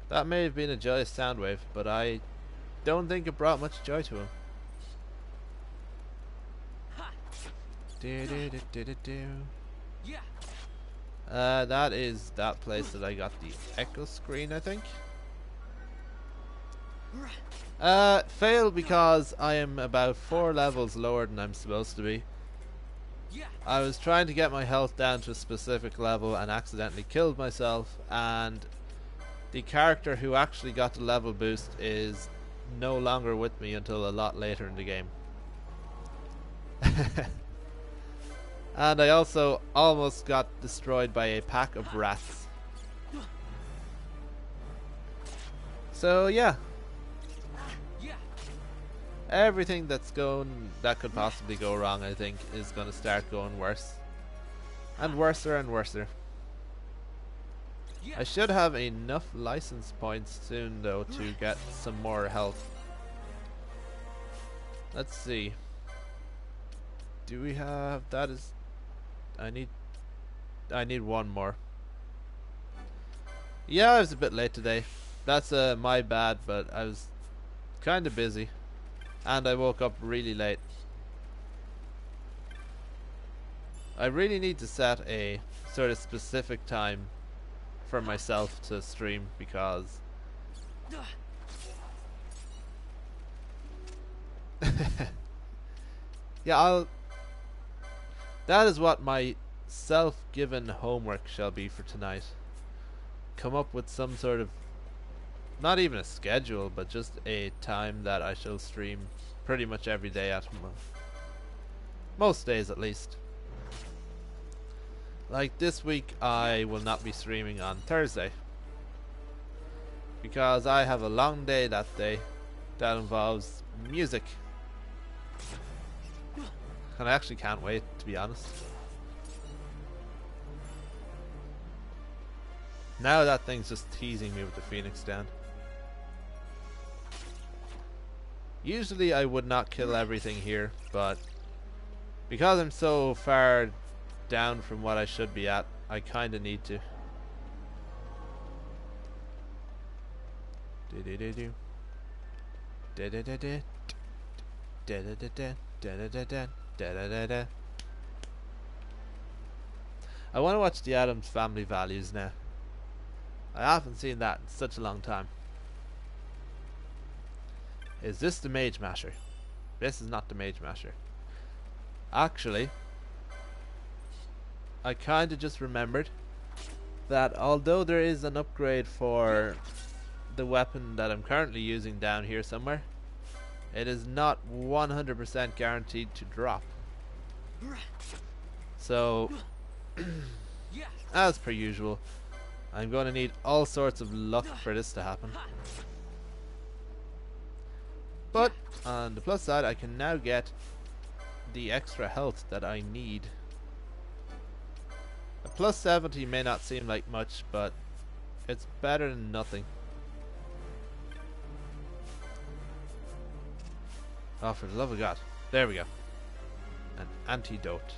That may have been a joyous sound wave, but I don't think it brought much joy to him. That is that place that I got the echo screen, I think. Fail because I am about 4 levels lower than I'm supposed to be. I was trying to get my health down to a specific level and accidentally killed myself, and the character who actually got the level boost is no longer with me until a lot later in the game. And I also almost got destroyed by a pack of rats. So yeah, everything that could possibly go wrong, I think, is going to start going worse and worser and worser. I should have enough license points soon though to get some more health. Let's see. Do we have... that is... I need one more. Yeah, I was a bit late today. That's my bad, but I was kind of busy. And I woke up really late. I really need to set a sort of specific time for myself to stream, because yeah, that is what my self-given homework shall be for tonight. Come up with some sort of, not even a schedule, but just a time that I shall stream pretty much every day at most days at least. Like this week I will not be streaming on Thursday because I have a long day that day that involves music. And I actually can't wait, to be honest. Now that thing's just teasing me with the Phoenix down. Usually I would not kill everything here, but because I'm so far down from what I should be at, I kinda need to. I want to watch the Addams Family Values now. I haven't seen that in such a long time. Is this the Mage Masher? This is not the Mage Masher. Actually, I kinda just remembered that although there is an upgrade for the weapon that I'm currently using down here somewhere, it is not 100% guaranteed to drop. So, as per usual, I'm going to need all sorts of luck for this to happen. But, on the plus side, I can now get the extra health that I need. A plus 70 may not seem like much, but it's better than nothing. Oh, for the love of God. There we go. An antidote.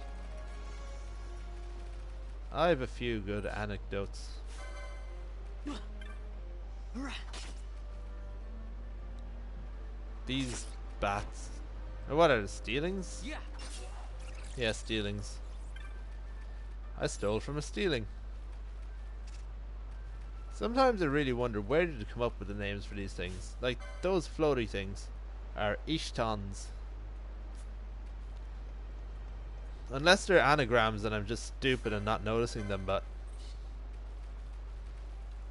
I have a few good anecdotes. These bats. Or what are the stealings? Yeah, stealings. I stole from a stealing. Sometimes I really wonder where did you come up with the names for these things. Like those floaty things are Ishtons. Unless they're anagrams and I'm just stupid and not noticing them, but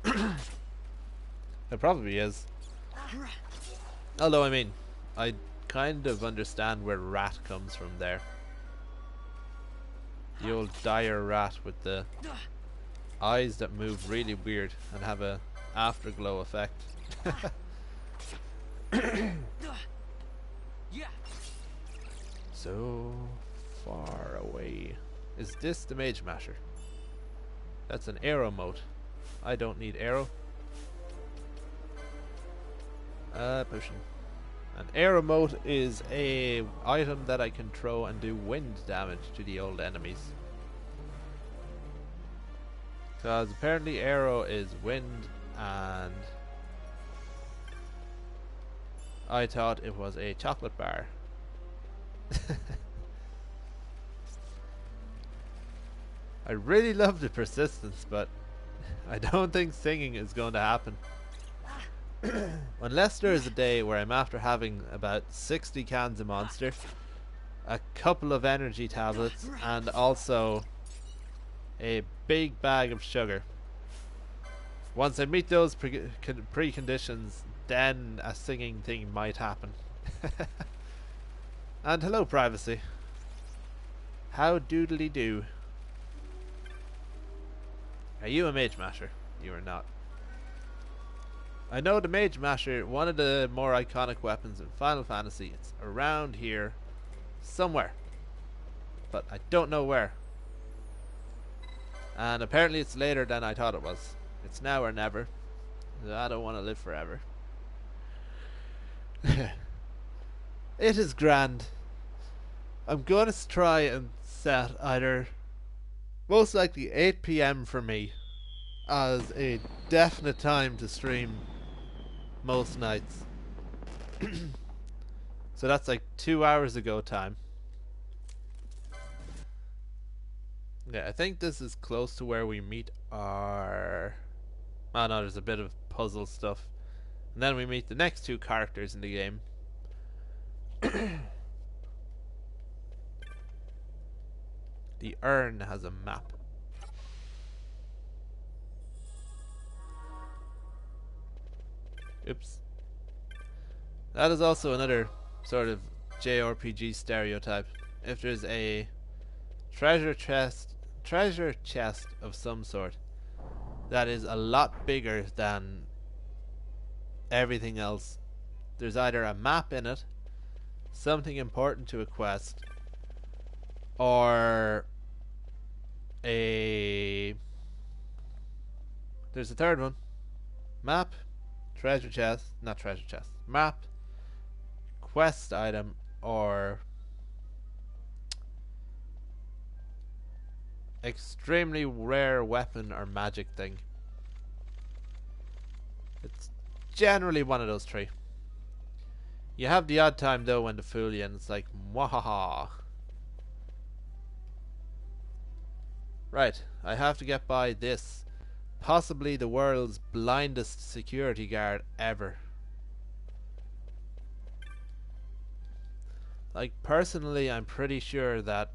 it probably is. Although I mean, I kind of understand where rat comes from there. The old dire rat with the eyes that move really weird and have a afterglow effect. So far away. Is this the Mage Masher? That's an arrow mote. I don't need arrow. Potion. An arrow mote is a item that I can throw and do wind damage to the old enemies. Because apparently arrow is wind, and I thought it was a chocolate bar. I really love the persistence, but I don't think singing is going to happen. Unless there is a day where I'm after having about 60 cans of Monster, a couple of energy tablets, and also a big bag of sugar. Once I meet those preconditions, then a singing thing might happen. And hello, privacy. How doodly do? Are you a Mage Masher? You are not. I know the Mage Masher, one of the more iconic weapons in Final Fantasy. It's around here somewhere, but I don't know where. And apparently it's later than I thought it was. It's now or never. I don't want to live forever. It is grand. I'm going to try and set either most likely 8 PM for me as a definite time to stream most nights. So that's like 2 hours ago time. Yeah, I think this is close to where we meet our... Oh no, there's a bit of puzzle stuff. And then we meet the next two characters in the game. The urn has a map. Oops. That is also another sort of JRPG stereotype. If there's a treasure chest of some sort that is a lot bigger than everything else, there's either a map in it, something important to a quest, or there's a third one. Map, treasure chest, not treasure chest, map, quest item, or extremely rare weapon or magic thing. It's generally one of those three. You have the odd time though when the fool you and it's like, mwahaha. Right, I have to get by this. Possibly the world's blindest security guard ever. Like, personally, I'm pretty sure that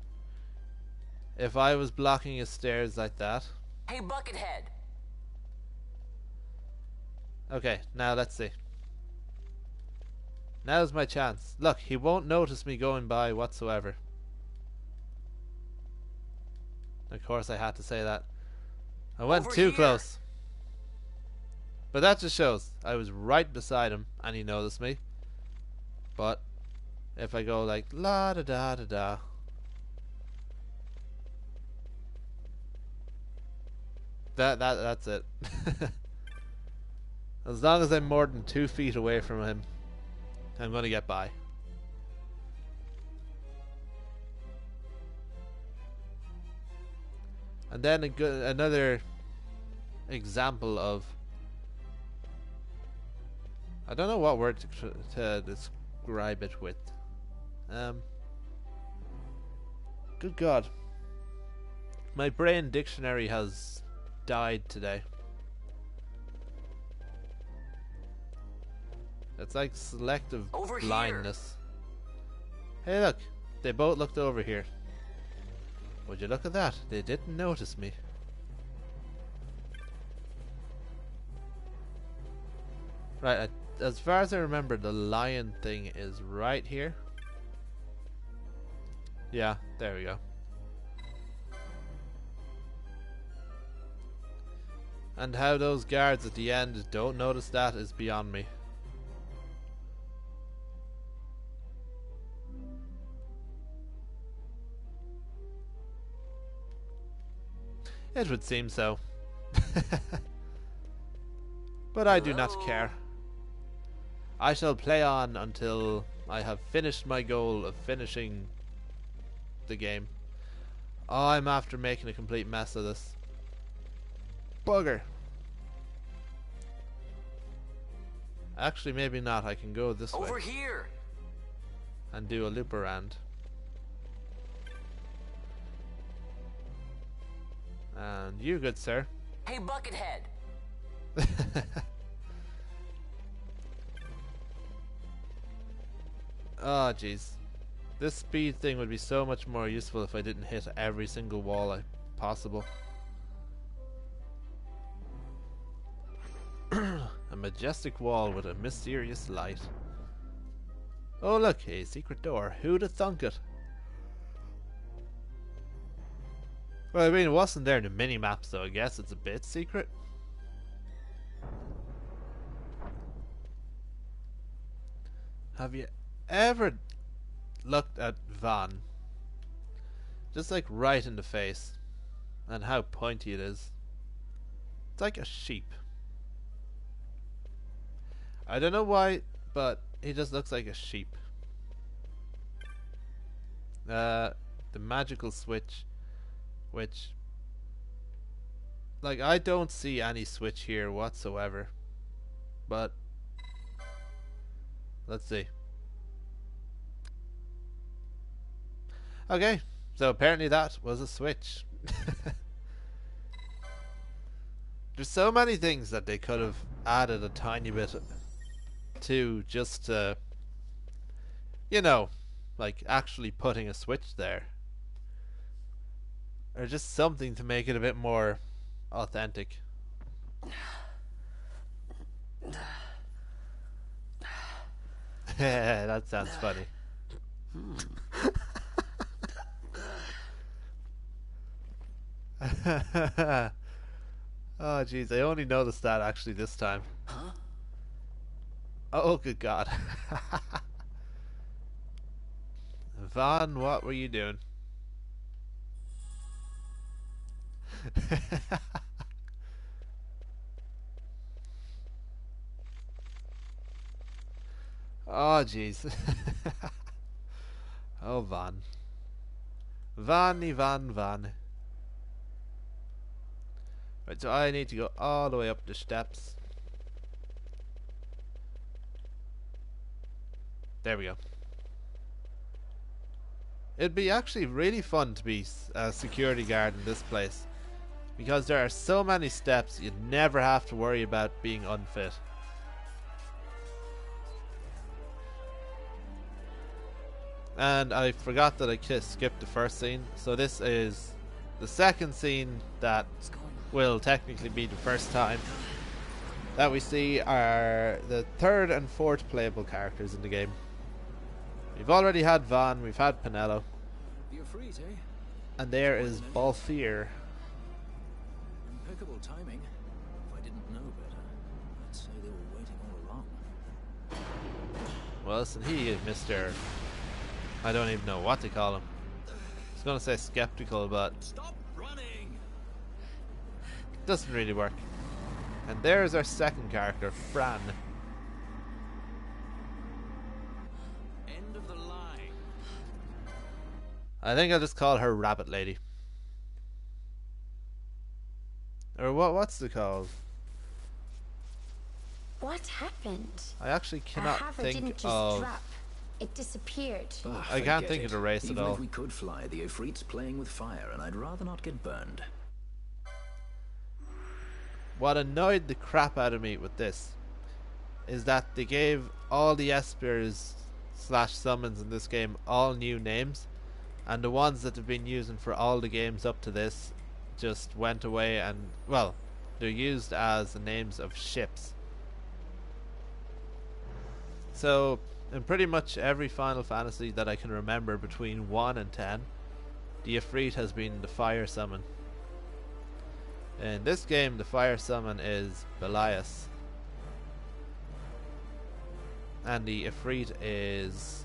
if I was blocking his stairs like that... Hey, Buckethead! Okay, now let's see. Now's my chance. Look, he won't notice me going by whatsoever. Of course I had to say that. I went Over too here. close. But that just shows I was right beside him and he noticed me. But if I go like la da da da da, that's it. As long as I'm more than 2 feet away from him, I'm gonna get by. And then another example of, I don't know what word to describe it with. Good God, my brain dictionary has died today. It's like selective Over here. blindness. Hey look, they both looked over here. Would you look at that? They didn't notice me. Right, as far as I remember, the lion thing is right here. Yeah, there we go. And how those guards at the end don't notice that is beyond me. It would seem so. But I do not care. I shall play on until I have finished my goal of finishing the game. Oh, I'm after making a complete mess of this. Bugger. Actually, maybe not. I can go this Over way here! and do a loop around. And you, good sir. Hey, Buckethead! Oh, jeez. This speed thing would be so much more useful if I didn't hit every single wall possible. A majestic wall with a mysterious light. Oh look, a secret door. Who'd have thunk it? Well, I mean, it wasn't there in the mini-map, so I guess it's a bit secret. Have you ever looked at Van? Just like right in the face. And how pointy it is. It's like a sheep. I don't know why, but he just looks like a sheep. The magical switch, which, like, I don't see any switch here whatsoever. But let's see. Okay, so apparently that was a switch. There's so many things that they could have added a tiny bit to, just to, you know, like actually putting a switch there. Or just something to make it a bit more authentic. That sounds funny. Oh jeez, I only noticed that actually this time. Huh? Oh good god. Vaughn, what were you doing? Oh jeez. Oh Vaughn. Van. Right, so I need to go all the way up the steps. There we go. It'd be actually really fun to be a security guard in this place, because there are so many steps you'd never have to worry about being unfit. And I forgot that I skipped the first scene, so this is the second scene that will technically be the first time that we see are the third and fourth playable characters in the game. We've already had Vaughn, we've had Pinello, You're freed, eh? and there is Balthier. Impeccable timing. If I didn't know better, I'd say they were waiting all along. Well, listen, he is Mr. I don't even know what to call him. I was gonna say skeptical, but Stop running! doesn't really work. And there's our second character, Fran. End of the line. I think I'll just call her Rabbit Lady. Or what's it called? What happened? I actually Our cannot hover think didn't just of... drop. It disappeared. I can't think of the race at Even all. if we could fly, the Ifrit's playing with fire, and I'd rather not get burned. What annoyed the crap out of me with this is that they gave all the Espers / summons in this game all new names, and the ones that have been using for all the games up to this just went away, and well, they're used as the names of ships. So in pretty much every Final Fantasy that I can remember between 1 and 10, the Ifrit has been the fire summon. In this game, the fire summon is Belias, and the Ifrit is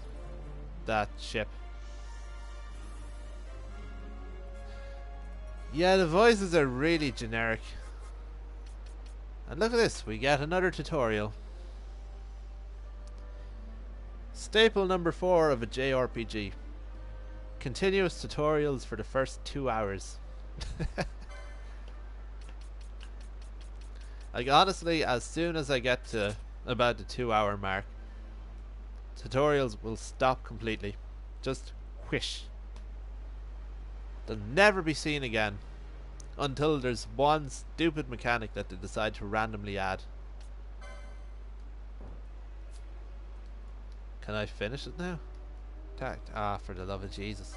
that ship. Yeah, the voices are really generic. And look at this, we get another tutorial. Staple number 4 of a JRPG. Continuous tutorials for the first 2 hours. Like honestly, as soon as I get to about the 2 hour mark, tutorials will stop completely. Just whish. They'll never be seen again until there's one stupid mechanic that they decide to randomly add. Can I finish it now? Ah, for the love of Jesus.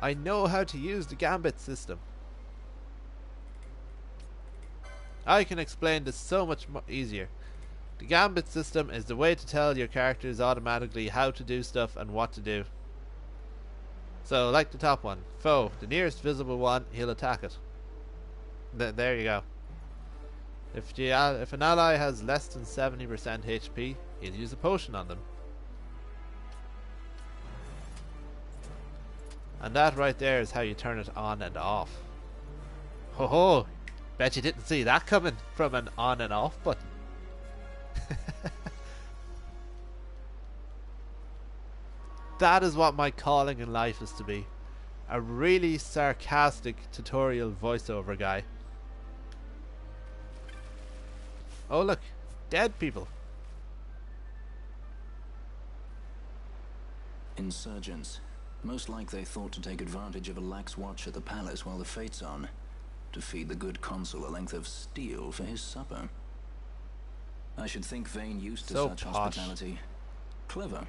I know how to use the gambit system. I can explain this so much easier. The gambit system is the way to tell your characters automatically how to do stuff and what to do. So, like the top one, foe, the nearest visible one, he'll attack it. There you go. If an ally has less than 70% HP, he'll use a potion on them. And that right there is how you turn it on and off. Ho ho! Bet you didn't see that coming from an on and off button. That is what my calling in life is to be. A really sarcastic tutorial voiceover guy. Oh look, dead people. Insurgents. Most like they thought to take advantage of a lax watch at the palace while the fate's on, to feed the good consul a length of steel for his supper. I should think Vane used to So such posh. hospitality. Clever.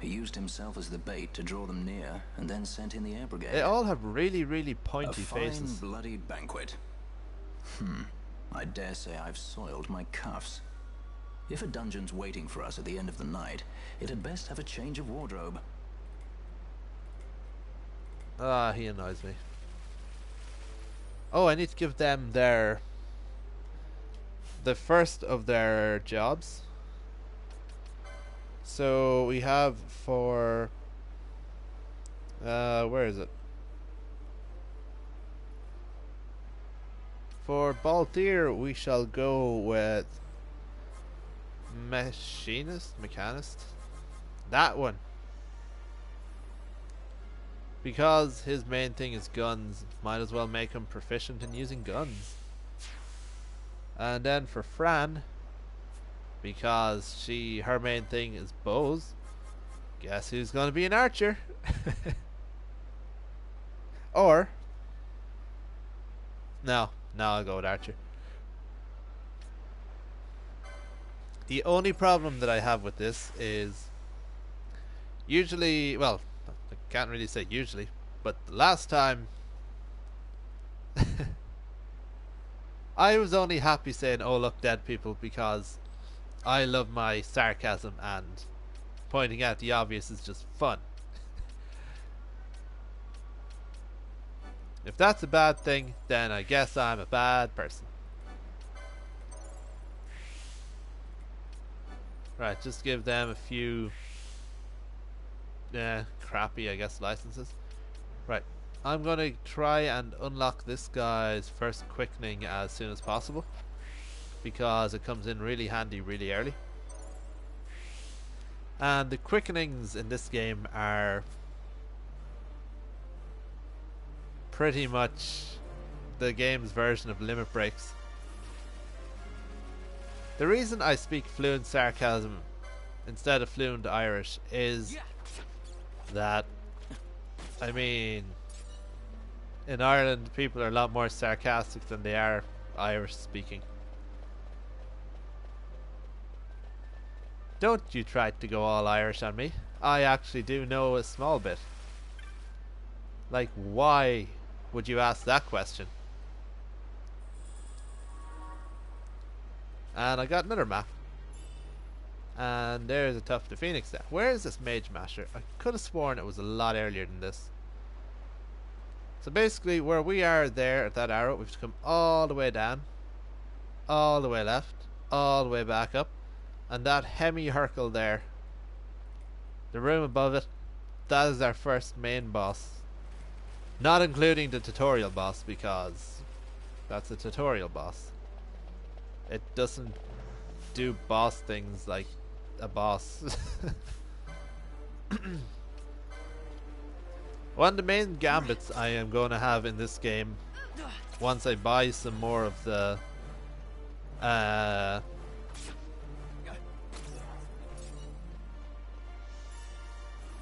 He used himself as the bait to draw them near, and then sent in the air brigade. They all have really, really pointy A fine faces. bloody banquet. I dare say I've soiled my cuffs. If a dungeon's waiting for us at the end of the night, it had best have a change of wardrobe. Ah, he annoys me. Oh, I need to give them the first of their jobs. So we have for where is it? For Baltier, we shall go with mechanist. That one. Because his main thing is guns, might as well make him proficient in using guns. And then for Fran, because her main thing is bows, guess who's going to be an archer? Or no, I'll go with archer. The only problem that I have with this is usually, well, I can't really say usually, but the last time I was only happy saying, "Oh look, dead people," because I love my sarcasm and pointing out the obvious is just fun. If that's a bad thing, then I guess I'm a bad person. Right, just give them a few crappy, I guess, licenses. Right, I'm gonna try and unlock this guy's first quickening as soon as possible, because it comes in really handy really early. And the quickenings in this game are pretty much the game's version of limit breaks. The reason I speak fluent sarcasm instead of fluent Irish is that, I mean, in Ireland people are a lot more sarcastic than they are Irish speaking. Don't you try to go all Irish on me. I actually do know a small bit. Like, why would you ask that question? And I got another map. And there's a Tuft of Phoenix there. Where is this Mage Masher? I could have sworn it was a lot earlier than this. So basically, where we are there at that arrow, we've to come all the way down, all the way left, all the way back up. And that hemi-circle there, the room above it, that is our first main boss. Not including the tutorial boss, because that's a tutorial boss. It doesn't do boss things like a boss. One of the main gambits I am going to have in this game, once I buy some more of the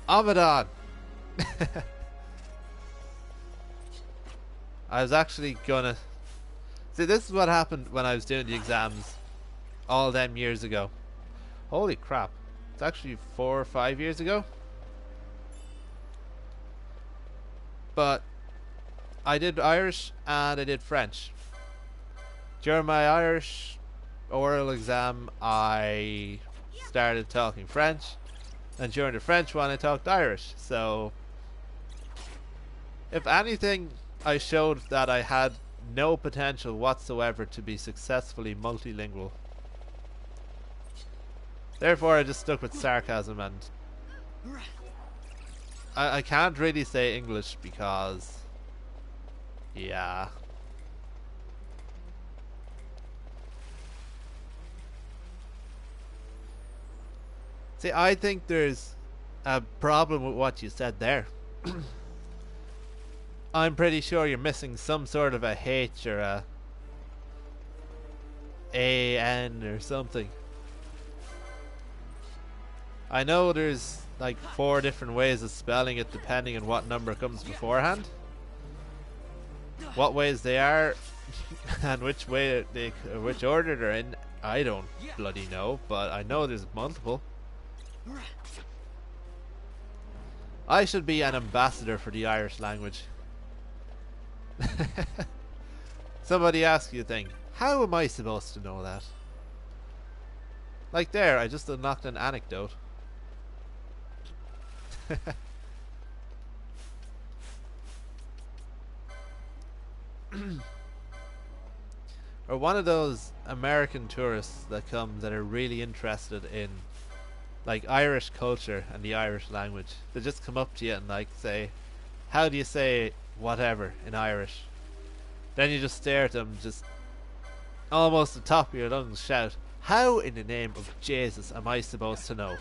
Abaddon. I was actually gonna see, this is what happened when I was doing the exams all them years ago. Holy crap, it's actually 4 or 5 years ago. But I did Irish and I did French. During my Irish oral exam I started talking French, and during the French one I talked Irish. So if anything, I showed that I had no potential whatsoever to be successfully multilingual. Therefore I just stuck with sarcasm, and I can't really say English because, yeah. See, I think there's a problem with what you said there. I'm pretty sure you're missing some sort of a H or a AN or something. I know there's like 4 different ways of spelling it depending on what number comes beforehand. What ways they are and which way they, which order they're in, I don't bloody know, but I know there's multiple. I should be an ambassador for the Irish language. Somebody asks you a thing. How am I supposed to know that? Like there, I just unlocked an anecdote. Or one of those American tourists that come that are really interested in like Irish culture and the Irish language. They just come up to you and like say, how do you say whatever in Irish? Then you just stare at them, just almost at the top of your lungs shout, how in the name of Jesus am I supposed to know?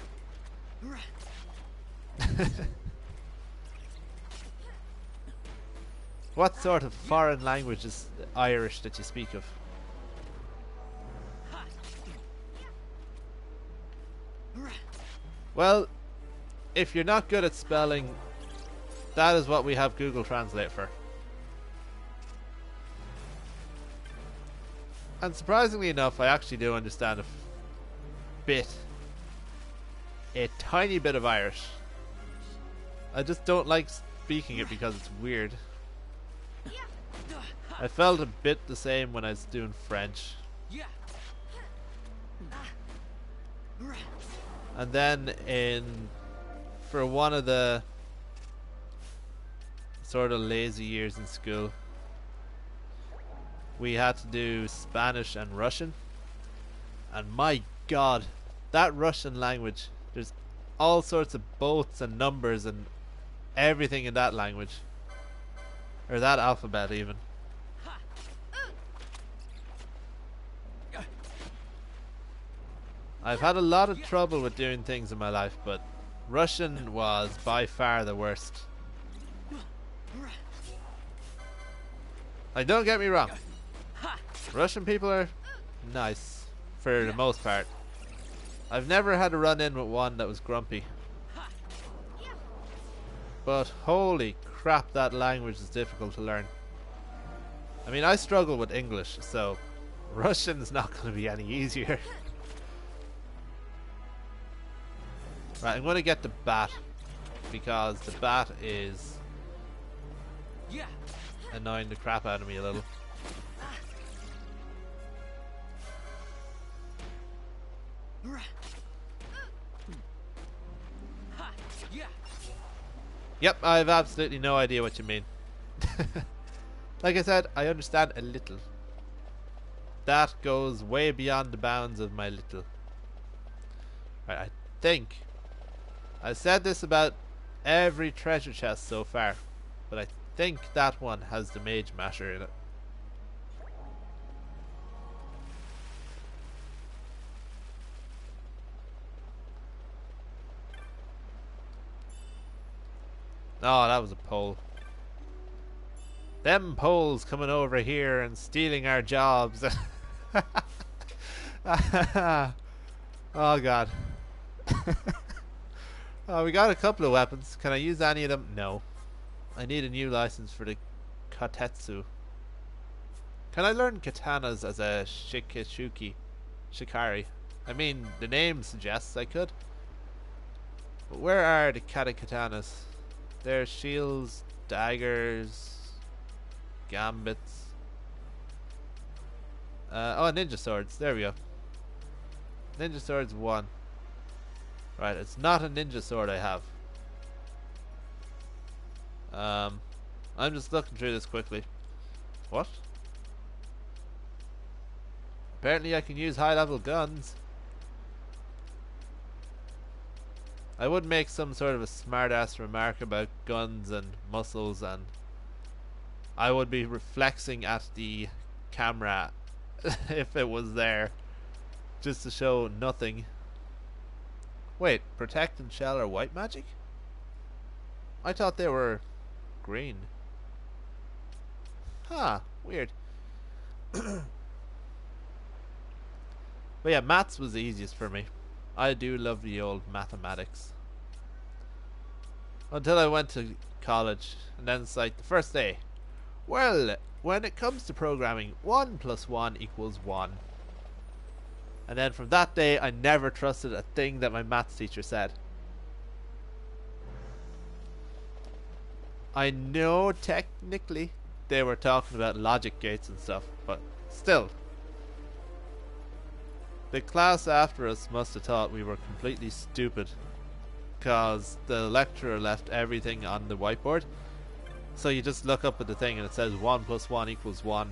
What sort of foreign language is Irish that you speak of? Well, if you're not good at spelling, that is what we have Google Translate for. And surprisingly enough, I actually do understand a tiny bit of Irish. I just don't like speaking it because it's weird. I felt a bit the same when I was doing French. And then for one of the sort of lazy years in school, we had to do Spanish and Russian. And my god, that Russian language, there's all sorts of boats and numbers and everything in that language. Or that alphabet even. I've had a lot of trouble with doing things in my life, but Russian was by far the worst. Like, don't get me wrong, Russian people are nice for the most part. I've never had a run-in with one that was grumpy. But holy crap, that language is difficult to learn. I mean, I struggle with English, so Russian's not going to be any easier. Right, I'm going to get the bat, because the bat is annoying the crap out of me a little. Yep, I have absolutely no idea what you mean. Like I said, I understand a little. That goes way beyond the bounds of my little. Right, I think I said this about every treasure chest so far, but I think that one has the mage masher in it. Oh, that was a pole. Them poles coming over here and stealing our jobs. Oh god. Oh, we got a couple of weapons. Can I use any of them? No. I need a new license for the Katetsu. Can I learn katanas as a Shikari? I mean, the name suggests I could. But where are the katakatanas? They're shields, daggers, gambits. Oh, ninja swords. There we go. Ninja swords 1. Right, it's not a ninja sword I have. I'm just looking through this quickly. What? Apparently I can use high level guns. I would make some sort of a smart ass remark about guns and muscles, and I would be reflexing at the camera if it was there, just to show nothing. Wait, protect and shell are white magic? I thought they were green. Huh, weird. But yeah, maths was the easiest for me. I do love the old mathematics. Until I went to college, and then it's like the first day. Well, when it comes to programming, 1 plus 1 equals 1. And then from that day, I never trusted a thing that my maths teacher said. I know technically they were talking about logic gates and stuff, but still. The class after us must have thought we were completely stupid, because the lecturer left everything on the whiteboard. So you just look up at the thing and it says 1 plus 1 equals 1.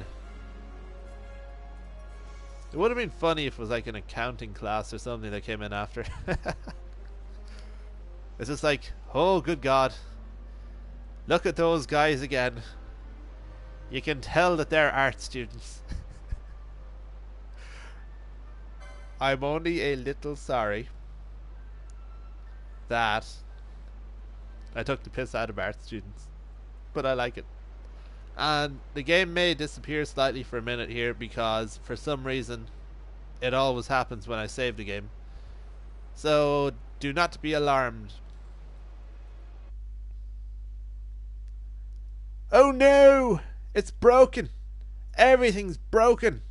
It would have been funny if it was like an accounting class or something that came in after. It's just like, oh good God, look at those guys again. You can tell that they're art students. I'm only a little sorry that I took the piss out of art students, but I like it. And the game may disappear slightly for a minute here because for some reason it always happens when I save the game, so do not be alarmed. Oh no! It's broken! Everything's broken!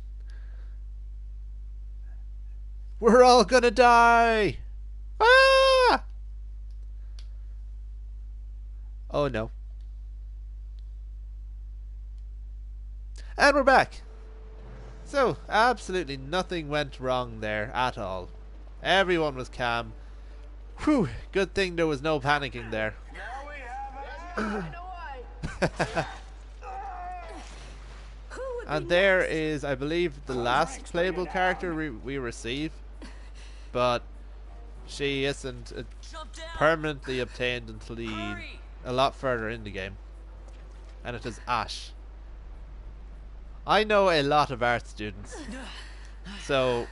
We're all gonna die! Ah! Oh no. And we're back! So, absolutely nothing went wrong there at all. Everyone was calm. Whew, good thing there was no panicking there. And there is, I believe, the last playable character we receive. But she isn't permanently obtained until a lot further in the game. And it is Ash. I know a lot of art students, so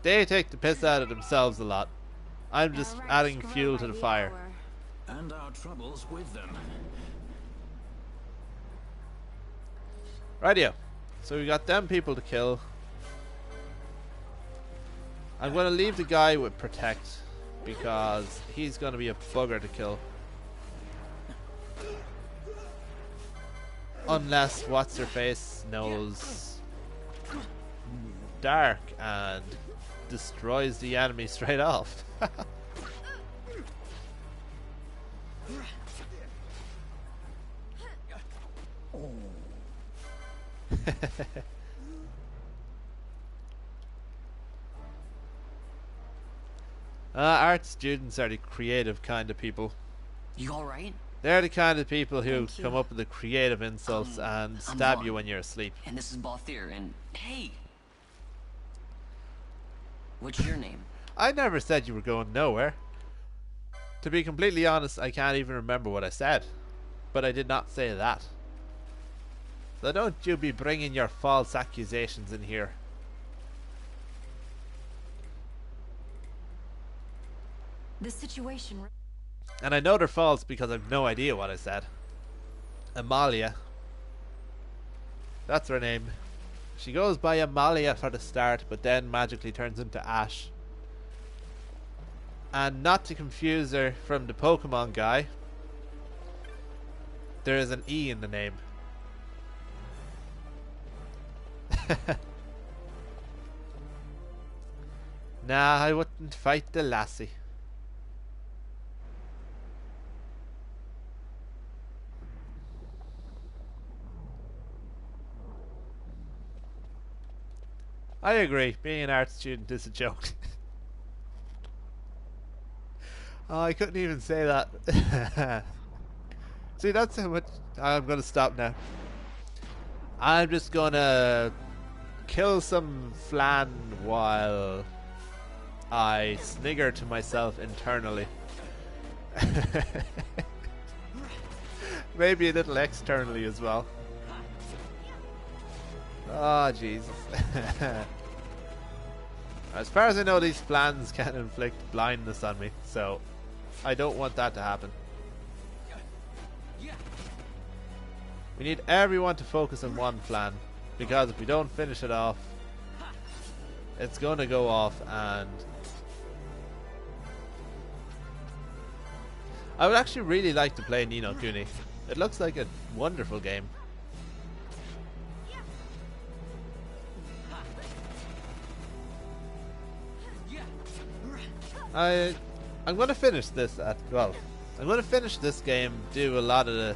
they take the piss out of themselves a lot. I'm just adding fuel to the fire. And our troubles with them. Rightio. So we got them people to kill. I'm going to leave the guy with Protect because he's going to be a bugger to kill. Unless What's-Her-Face knows Dark and destroys the enemy straight off. Art students are the creative kind of people. You alright? They're the kind of people who come up with the creative insults and stab you when you're asleep. And this is Balthier, and hey! What's your name? I never said you were going nowhere. To be completely honest, I can't even remember what I said. But I did not say that. So don't you be bringing your false accusations in here. The situation. And I know they're false because I've no idea what I said. Amalia. That's her name. She goes by Amalia for the start, but then magically turns into Ash. And not to confuse her from the Pokemon guy, there is an E in the name. Nah, I wouldn't fight the lassie. I agree, being an art student is a joke. Oh, I couldn't even say that. See, that's how much. I'm gonna stop now. I'm just gonna kill some flan while I snigger to myself internally. Maybe a little externally as well. Oh, Jesus. As far as I know, these flans can inflict blindness on me, so I don't want that to happen. We need everyone to focus on one flan, because if we don't finish it off, it's going to go off, and I would actually really like to play Ni no Kuni. It looks like a wonderful game. I'm going to finish this I'm going to finish this game, do a lot of the...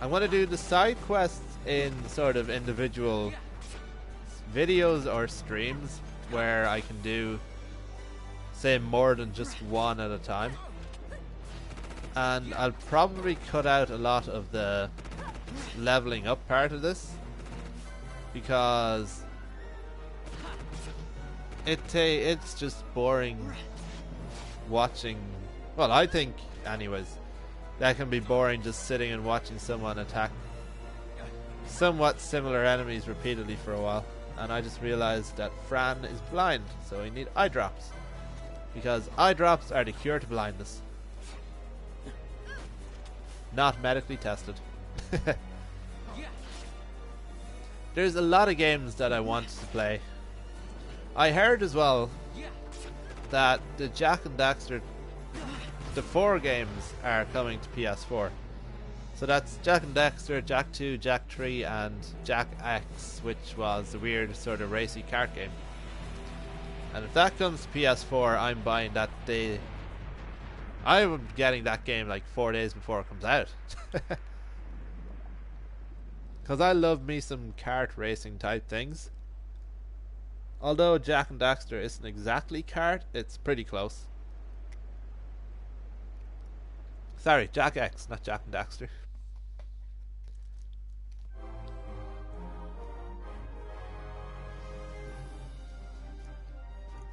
I'm going to do the side quests in sort of individual videos or streams where I can do, say, more than just one at a time. And I'll probably cut out a lot of the leveling up part of this, because it's just boring watching. Well, I think anyways that can be boring, just sitting and watching someone attack somewhat similar enemies repeatedly for a while. And I just realized that Fran is blind, so I need eye drops, because eye drops are the cure to blindness. Not medically tested. There's a lot of games that I want to play. I heard as well that the Jak and Daxter, the 4 games, are coming to PS4. So that's Jak and Daxter, Jak 2, Jak 3, and Jak X, which was the weird sort of racy kart game. And if that comes to PS4, I'm buying that day. I'm getting that game like 4 days before it comes out. Because I love me some kart racing type things. Although Jak and Daxter isn't exactly kart, it's pretty close. Sorry, Jak X, not Jak and Daxter.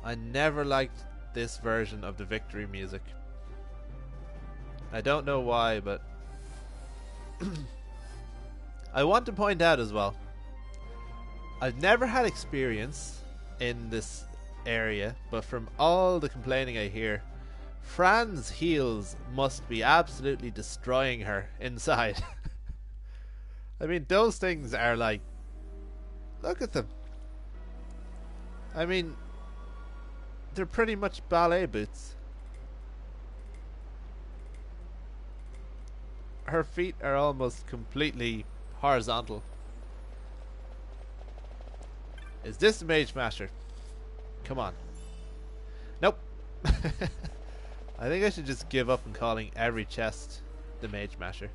I never liked this version of the victory music. I don't know why, but I want to point out as well, I've never had experience in this area, but from all the complaining I hear, Fran's heels must be absolutely destroying her inside. I mean, those things are like, look at them. I mean, they're pretty much ballet boots. Her feet are almost completely horizontal. Is this a Mage Master? Come on. Nope. I think I should just give up on calling every chest the Mage Master.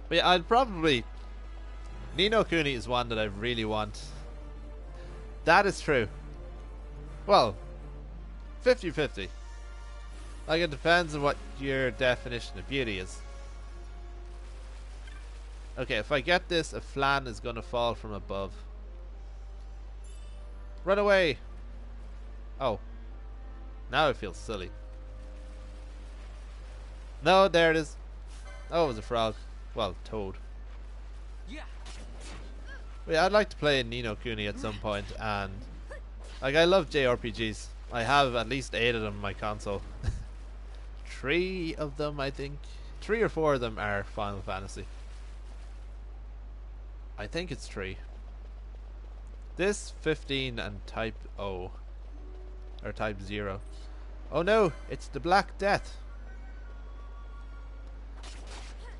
But yeah, I'd probably... Ni no Kuni is one that I really want. That is true. Well, 50-50. Like, it depends on what your definition of beauty is. Okay, if I get this, a flan is going to fall from above. Run away! Oh. Now it feels silly. No, there it is. Oh, it was a frog. Well, toad. But yeah, I'd like to play Ni no Kuni at some point, and like, I love JRPGs. I have at least 8 of them on my console. 3 of them, I think. 3 or 4 of them are Final Fantasy. I think it's 3. This, 15, and Type O. Or Type 0. Oh no, it's the Black Death.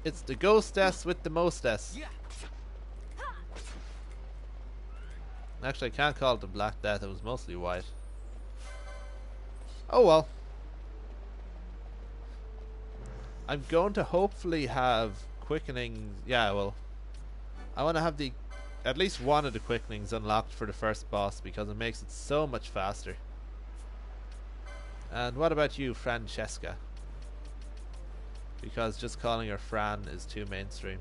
It's the Ghostess with the mostess. Actually, I can't call it the Black Death, it was mostly white. Oh well. I'm going to hopefully have quickening. Yeah, well, I want to have the at least one of the quickenings unlocked for the first boss, because it makes it so much faster. And what about you, Francesca? Because just calling her Fran is too mainstream.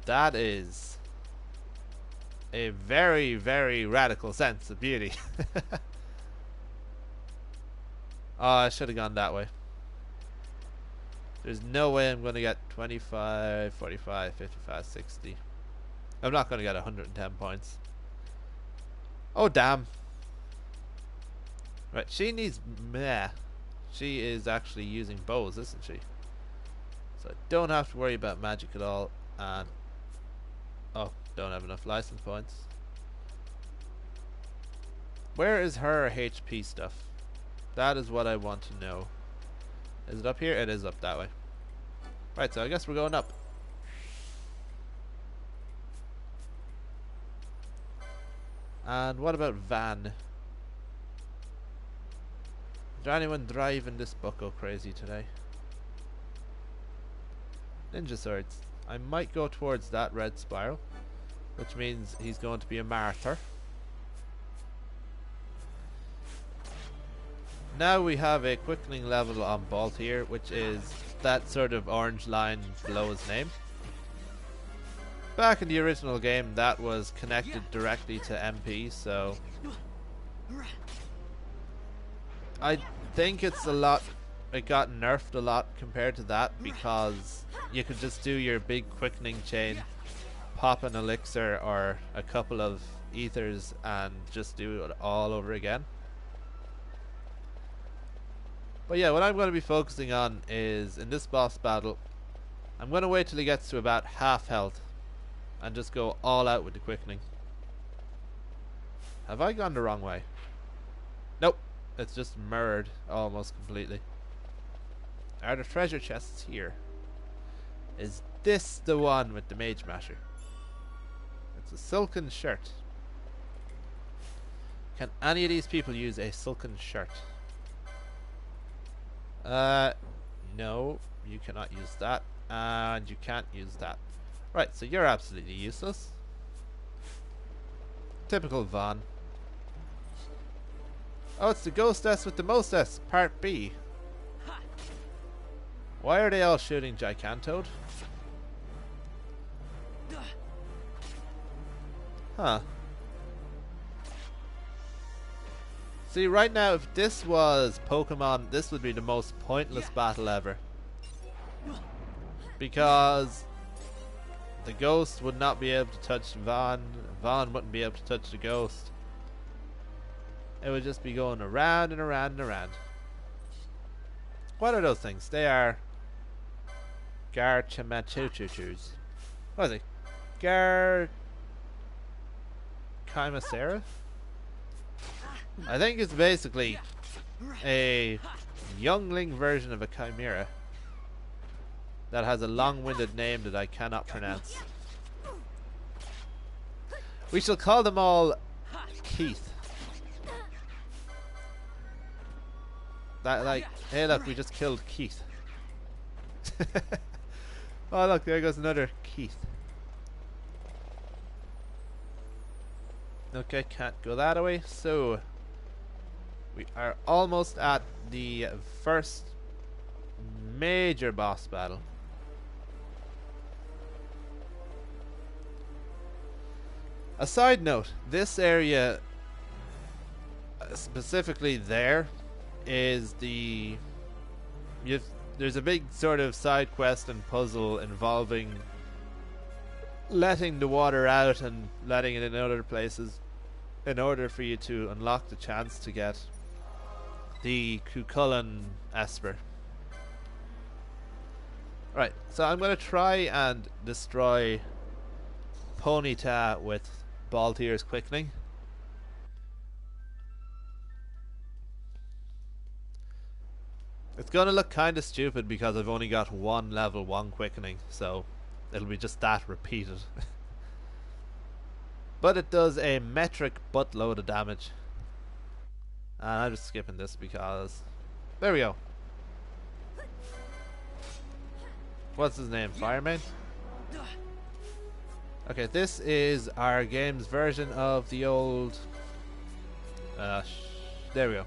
That is a very, very radical sense of beauty. Oh, I should have gone that way. There's no way I'm going to get 25, 45, 55, 60. I'm not going to get 110 points. Oh, damn. Right, she needs meh. She is actually using bows, isn't she? So I don't have to worry about magic at all. And oh, don't have enough license points. Where is her HP stuff? That is what I want to know. Is it up here? It is up that way. Right, so I guess we're going up. And what about Van? Is there anyone driving this bucko crazy today? Ninja swords. I might go towards that red spiral, which means he's going to be a martyr. Now we have a quickening level on Bolt here, which is that sort of orange line below his name. Back in the original game, that was connected directly to MP, so I think it's a lot. It got nerfed a lot compared to that because you could just do your big quickening chain, pop an elixir or a couple of ethers, and just do it all over again. But yeah, what I'm going to be focusing on is, in this boss battle, I'm going to wait till he gets to about half health and just go all out with the quickening. Have I gone the wrong way? Nope, it's just mirrored almost completely. Are the treasure chests here? Is this the one with the mage masher? It's a silken shirt. Can any of these people use a silken shirt? No, you cannot use that, and you can't use that. Right, so you're absolutely useless. Typical Von. Oh, it's the Ghostess with the Mostess, Part B. Why are they all shooting Gigantoad? Huh. See, right now, if this was Pokemon, this would be the most pointless battle ever. Because the Ghost would not be able to touch Von. Von wouldn't be able to touch the Ghost. It would just be going around and around and around. What are those things? They are Garchamachuchus. What is it? Chimasera? I think it's basically a youngling version of a chimera that has a long-winded name that I cannot pronounce. We shall call them all Keith. That, like, hey look, we just killed Keith. Oh look, there goes another Keith. Okay, can't go that way, so we are almost at the first major boss battle. A side note, this area, specifically there, is there's a big sort of side quest and puzzle involving letting the water out and letting it in other places in order for you to unlock the chance to get the Cucullin Esper. Right, so I'm going to try and destroy Ponyta with Baltier's Quickening. It's going to look kind of stupid because I've only got one level 1 Quickening, so it'll be just that repeated. But it does a metric buttload of damage. And I'm just skipping this because... There we go. What's his name? Fireman? Okay, this is our game's version of the old... there we go.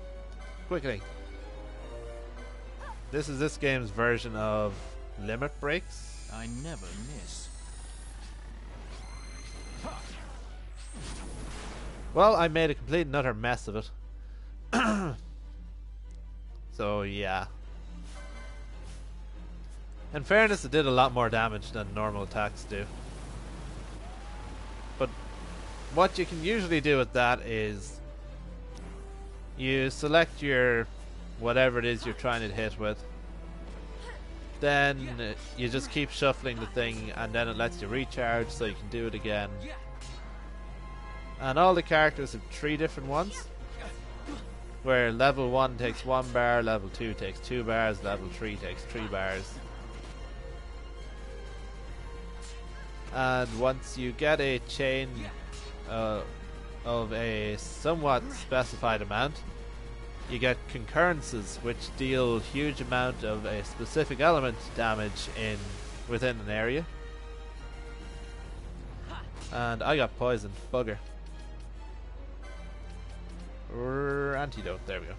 Quickening. This is this game's version of Limit Breaks. I never miss. Well, I made a complete and utter mess of it. So, yeah. In fairness, it did a lot more damage than normal attacks do. But what you can usually do with that is You select your whatever it is you're trying to hit with. Then you just keep shuffling the thing, and then it lets you recharge so you can do it again. And all the characters have 3 different ones, where level 1 takes 1 bar, level 2 takes 2 bars, level 3 takes 3 bars. And once you get a chain of a somewhat specified amount, you get concurrences which deal huge amount of a specific element damage within an area. And I got poisoned, bugger. Antidote, there we go.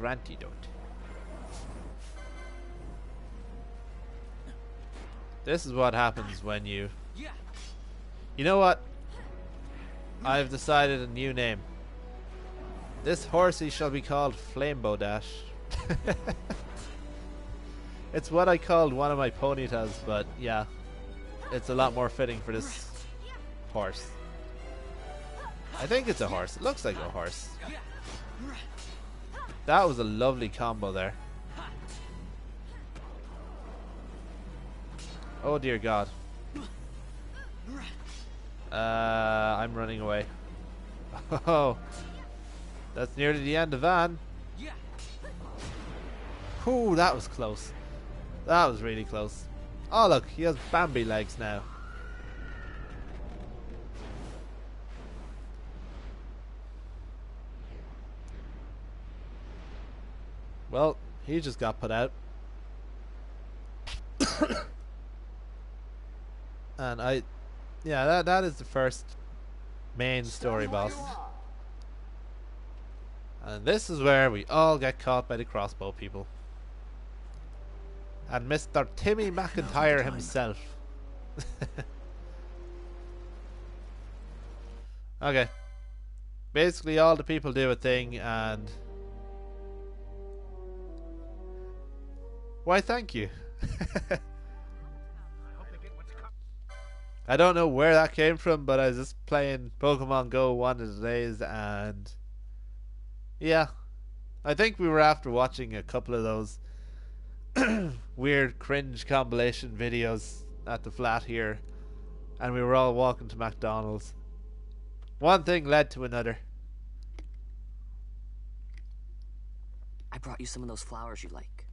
Antidote. This is what happens when you... You know what? I've decided a new name. This horsey shall be called Flamebow Dash. It's what I called one of my ponytails, but yeah, it's a lot more fitting for this horse. I think it's a horse. It looks like a horse. That was a lovely combo there. Oh dear God. I'm running away. Oh, that's nearly the end of Van. Ooh, that was close. That was really close. Oh look, he has Bambi legs now. Well, he just got put out. And yeah, that is the first main story boss. And this is where we all get caught by the crossbow people. And Mr. Timmy McIntyre himself. Okay. Basically all the people do a thing and... Why thank you. I don't know where that came from, but I was just playing Pokemon Go one of the days and... Yeah. I think we were after watching a couple of those weird cringe compilation videos at the flat here, and we were all walking to McDonald's. One thing led to another. I brought you some of those flowers you like.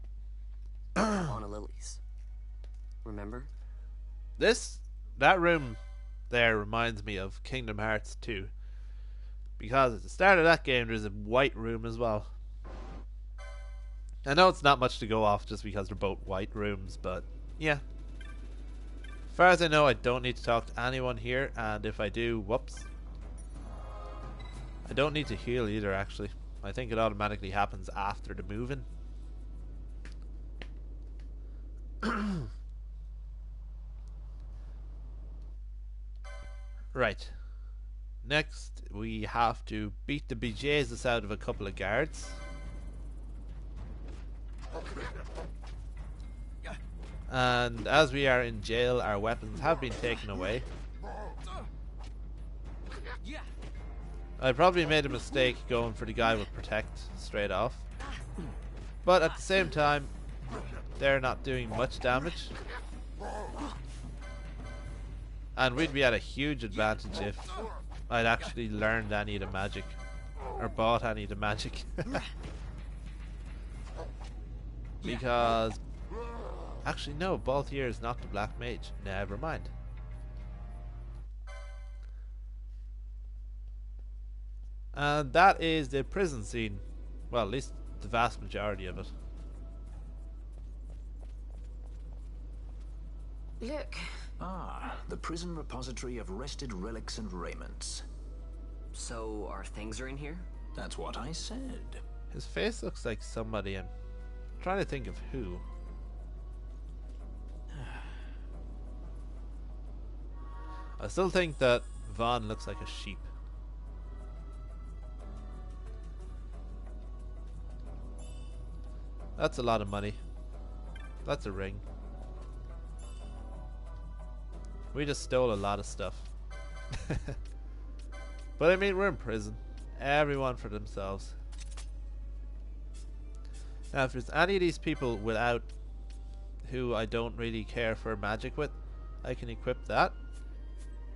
Fauna lilies. Remember? That room there reminds me of Kingdom Hearts 2. Because at the start of that game there's a white room as well. I know it's not much to go off just because they're both white rooms, but yeah. As far as I know, I don't need to talk to anyone here, and if I do, whoops. I don't need to heal either, actually. I think it automatically happens after the moving. Right. Next, we have to beat the bejesus out of a couple of guards. And as we are in jail, our weapons have been taken away. I probably made a mistake going for the guy with Protect straight off. But at the same time, they're not doing much damage. And we'd be at a huge advantage if I'd actually learned any of the magic. Or bought any of the magic. Because... Actually no, Balthier is not the Black Mage. Never mind. And that is the prison scene. Well, at least the vast majority of it. Look. Ah, the prison repository of wrested relics and raiments. So, our things are in here? That's what I said. His face looks like somebody. I'm trying to think of who. I still think that Vaughn looks like a sheep. That's a lot of money. That's a ring. We just stole a lot of stuff. But I mean, we're in prison. Everyone for themselves. Now, if there's any of these people without who I don't really care for magic with, I can equip that.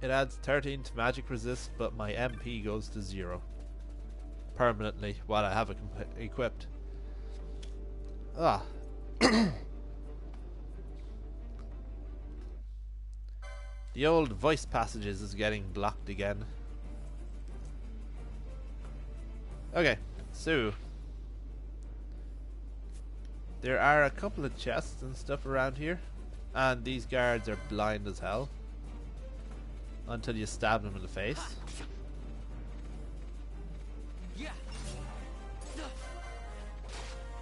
It adds 13 to magic resist, but my MP goes to 0 permanently while I have it equipped. Ah. The old voice passages is getting blocked again. Okay, so there are a couple of chests and stuff around here, and these guards are blind as hell until you stab them in the face.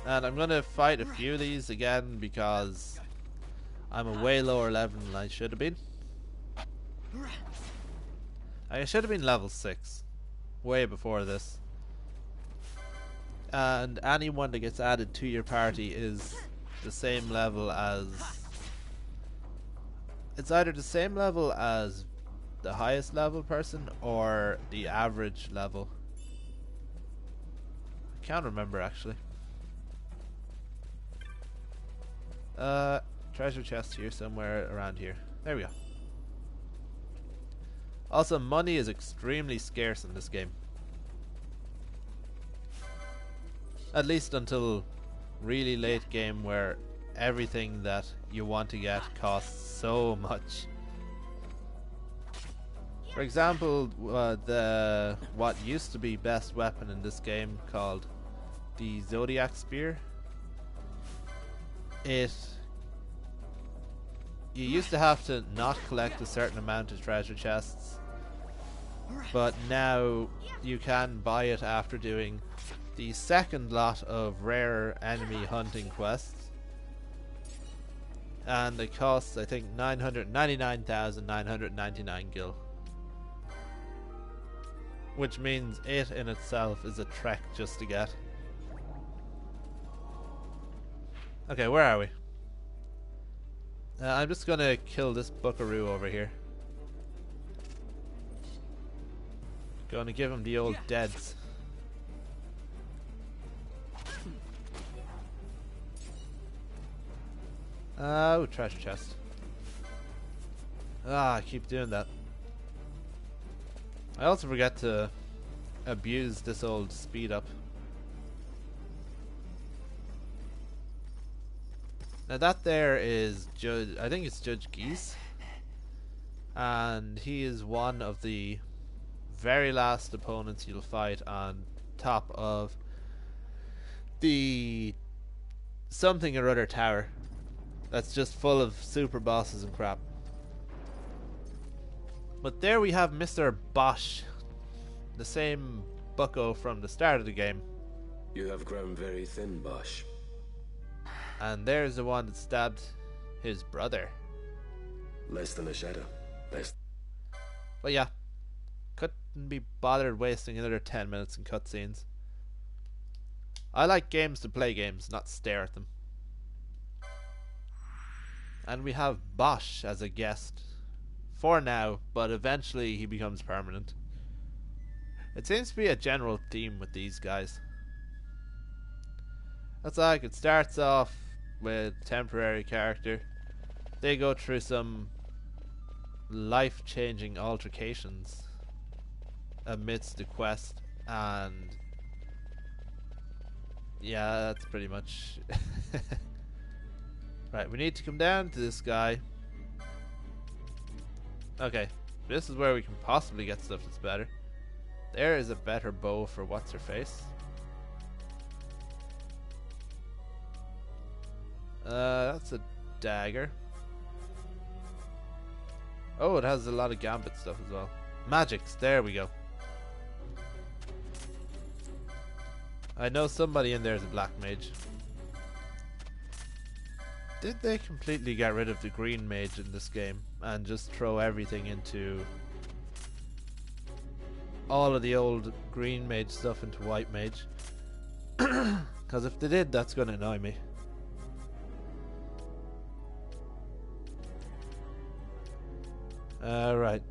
And I'm gonna fight a few of these again because I'm a way lower level than I should have been. I should have been level 6 way before this. And anyone that gets added to your party is the same level as... It's either the same level as the highest level person or the average level. I can't remember actually. Treasure chest here somewhere around here. There we go. Also, money is extremely scarce in this game. At least until really late game, where everything that you want to get costs so much. For example, what used to be best weapon in this game, called the Zodiac Spear. You used to have to not collect a certain amount of treasure chests, but now you can buy it after doing the second lot of rare enemy hunting quests, and it costs, I think, 999,999 gil, which means it in itself is a trek just to get. Okay, where are we? I'm just gonna kill this buckaroo over here. Gonna give him the old deads. Oh, treasure chest. Ah, I keep doing that. I also forget to abuse this old speed up. Now that there is Judge, I think it's Judge Geese, and he is one of the very last opponents you'll fight on top of the something or other tower that's just full of super bosses and crap. But there we have Mr. Bosch, the same bucko from the start of the game. You have grown very thin, Bosch. And there's the one that stabbed his brother. Less than a shadow. Less. But yeah, couldn't be bothered wasting another 10 minutes in cutscenes. I like games to play games, not stare at them. And we have Bosch as a guest. For now, but eventually he becomes permanent. It seems to be a general theme with these guys. It's like it starts off with temporary character. They go through some life-changing altercations amidst the quest, and yeah, that's pretty much right. We need to come down to this guy. Okay, this is where we can possibly get stuff that's better. There is a better bow for what's her face. That's a dagger. Oh, it has a lot of gambit stuff as well. Magics, there we go. I know somebody in there is a black mage. Did they completely get rid of the green mage in this game and just throw everything into all of the old green mage stuff into white mage? Because if they did, that's going to annoy me. Right.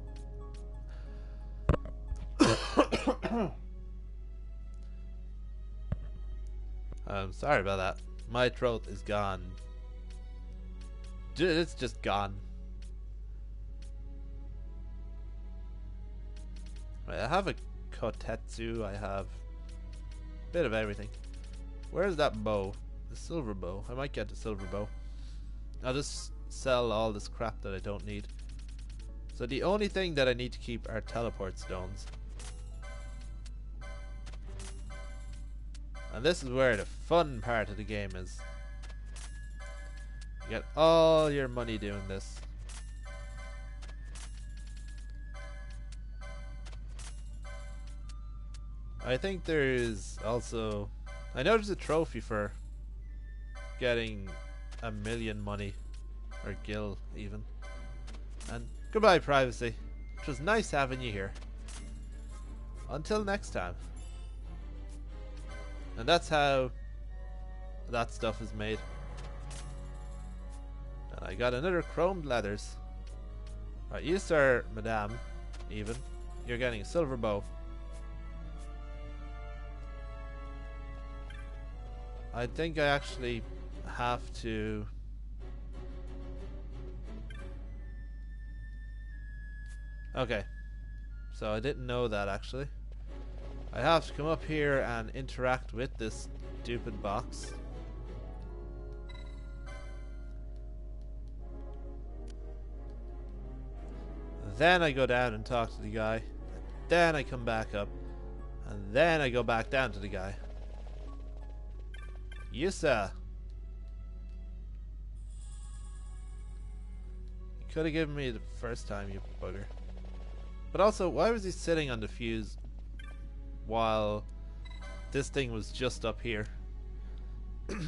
I'm sorry about that. My throat is gone. It's just gone. Right, I have a kotetsu, I have a bit of everything. Where's that bow? The silver bow. I might get the silver bow. I'll just sell all this crap that I don't need. So the only thing that I need to keep are teleport stones. And this is where the fun part of the game is. You get all your money doing this. I think there's also... I know there's a trophy for getting 1,000,000 money. Or gil, even. And goodbye, privacy. It was nice having you here. Until next time. And that's how that stuff is made. And I got another chromed leathers. Right, you sir, madame, even. You're getting a silver bow. I think I actually have to... Okay. So I didn't know that actually. I have to come up here and interact with this stupid box. Then I go down and talk to the guy. Then I come back up. And then I go back down to the guy. You sir. You could have given me the first time, you bugger. But also, why was he sitting on the fuse while this thing was just up here? It's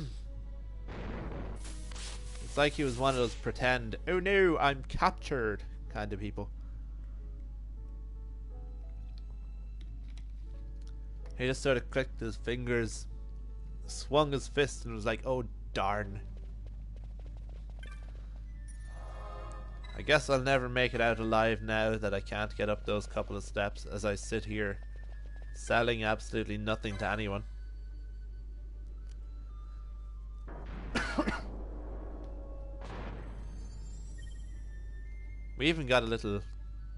like he was one of those pretend, oh no, I'm captured kind of people. He just sort of clicked his fingers, swung his fist, and was like, oh darn. I guess I'll never make it out alive now that I can't get up those couple of steps as I sit here selling absolutely nothing to anyone. We even got a little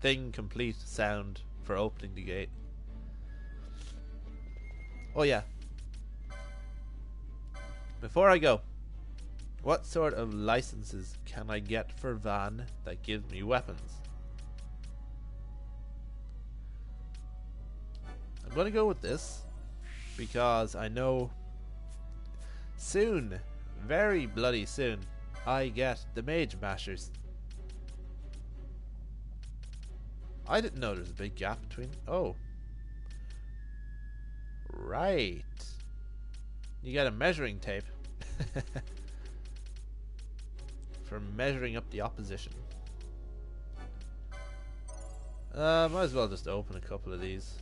thing complete sound for opening the gate. Oh yeah. Before I go, what sort of licenses can I get for Van that gives me weapons? I'm gonna go with this because I know soon, very bloody soon, I get the Mage Mashers. I didn't know there was a big gap between. Oh, right. You get a measuring tape. For measuring up the opposition. Might as well just open a couple of these.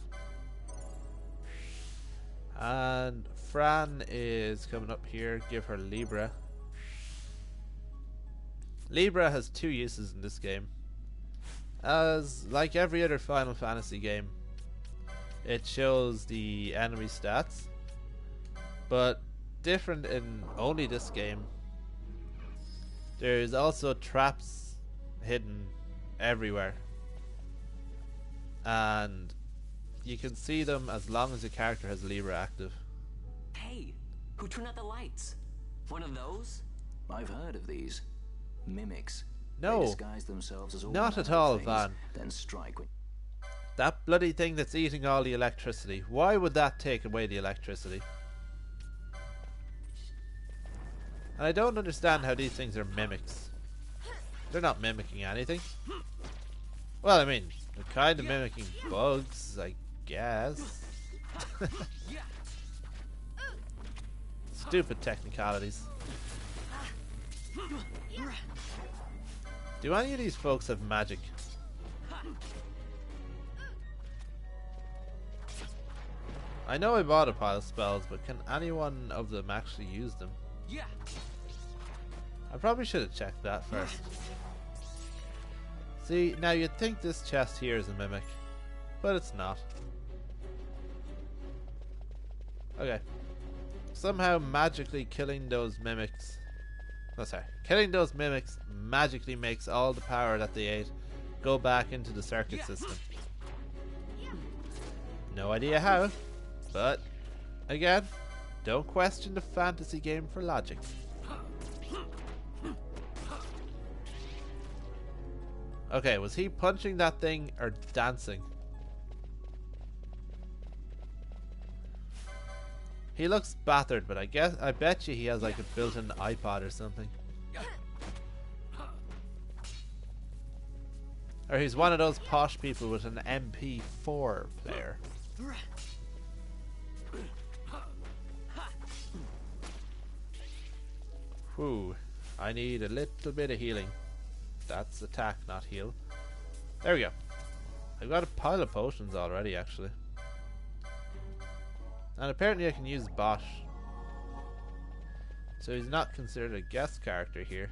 And Fran is coming up here. Give her Libra. Libra has two uses in this game. As like every other Final Fantasy game, it shows the enemy stats, but different in only this game. There's also traps hidden everywhere, and you can see them as long as your character has Libra active. Hey, who turned out the lights? One of those? I've heard of these. Mimics. No, they disguise themselves as all not at manner of all, things, Van. Then strike when... That bloody thing that's eating all the electricity. Why would that take away the electricity? And I don't understand how these things are mimics. They're not mimicking anything. Well, I mean, they're kind of mimicking bugs, I guess. Stupid technicalities. Do any of these folks have magic? I know I bought a pile of spells, but can any one of them actually use them? I probably should have checked that first. See, now you'd think this chest here is a mimic, but it's not. Okay. somehow magically killing those mimics. Oh, sorry. Killing those mimics magically makes all the power that they ate go back into the circuit system. No idea how, but again, don't question the fantasy game for logic. Okay, was he punching that thing or dancing? He looks battered, but I bet you he has like a built-in iPod or something. Or he's one of those posh people with an MP4 player. Whew, I need a little bit of healing. That's attack, not heal. There we go. I've got a pile of potions already, actually. And apparently I can use Bosch. So he's not considered a guest character here.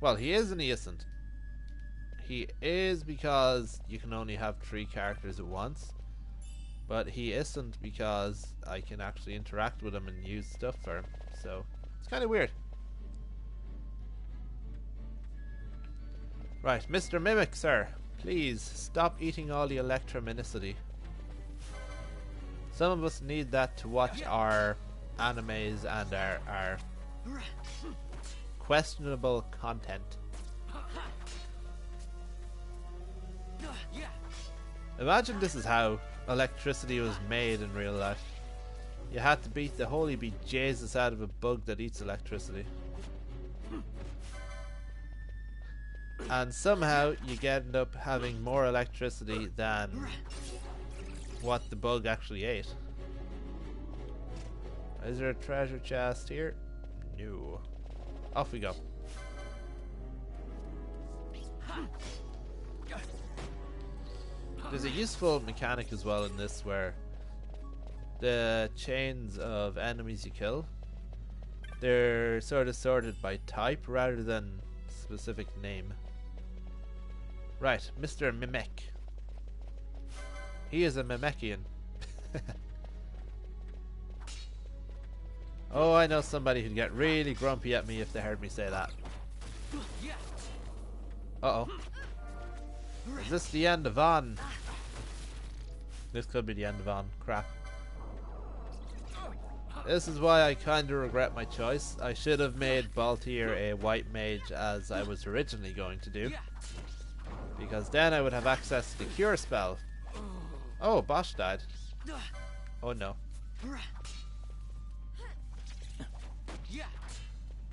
Well, he is and he isn't. He is because you can only have 3 characters at once. But he isn't because I can actually interact with him and use stuff for him. So it's kind of weird. Right, Mr. Mimic, sir. Please stop eating all the electrominicity. Some of us need that to watch our animes and our questionable content. Imagine this is how electricity was made in real life. You had to beat the holy bejesus out of a bug that eats electricity. And somehow you end up having more electricity than what the bug actually ate. Is there a treasure chest here? No. Off we go. There's a useful mechanic as well in this where the chains of enemies you kill, they're sort of sorted by type rather than specific name. Right, Mr. Mimic. He is a Mimecian. Oh, I know somebody who'd get really grumpy at me if they heard me say that. Uh-oh. Is this the end of On? This could be the end of On. Crap. This is why I kinda regret my choice. I should have made Baltier a white mage as I was originally going to do. Because then I would have access to the cure spell. Oh, Bosch died. Oh no.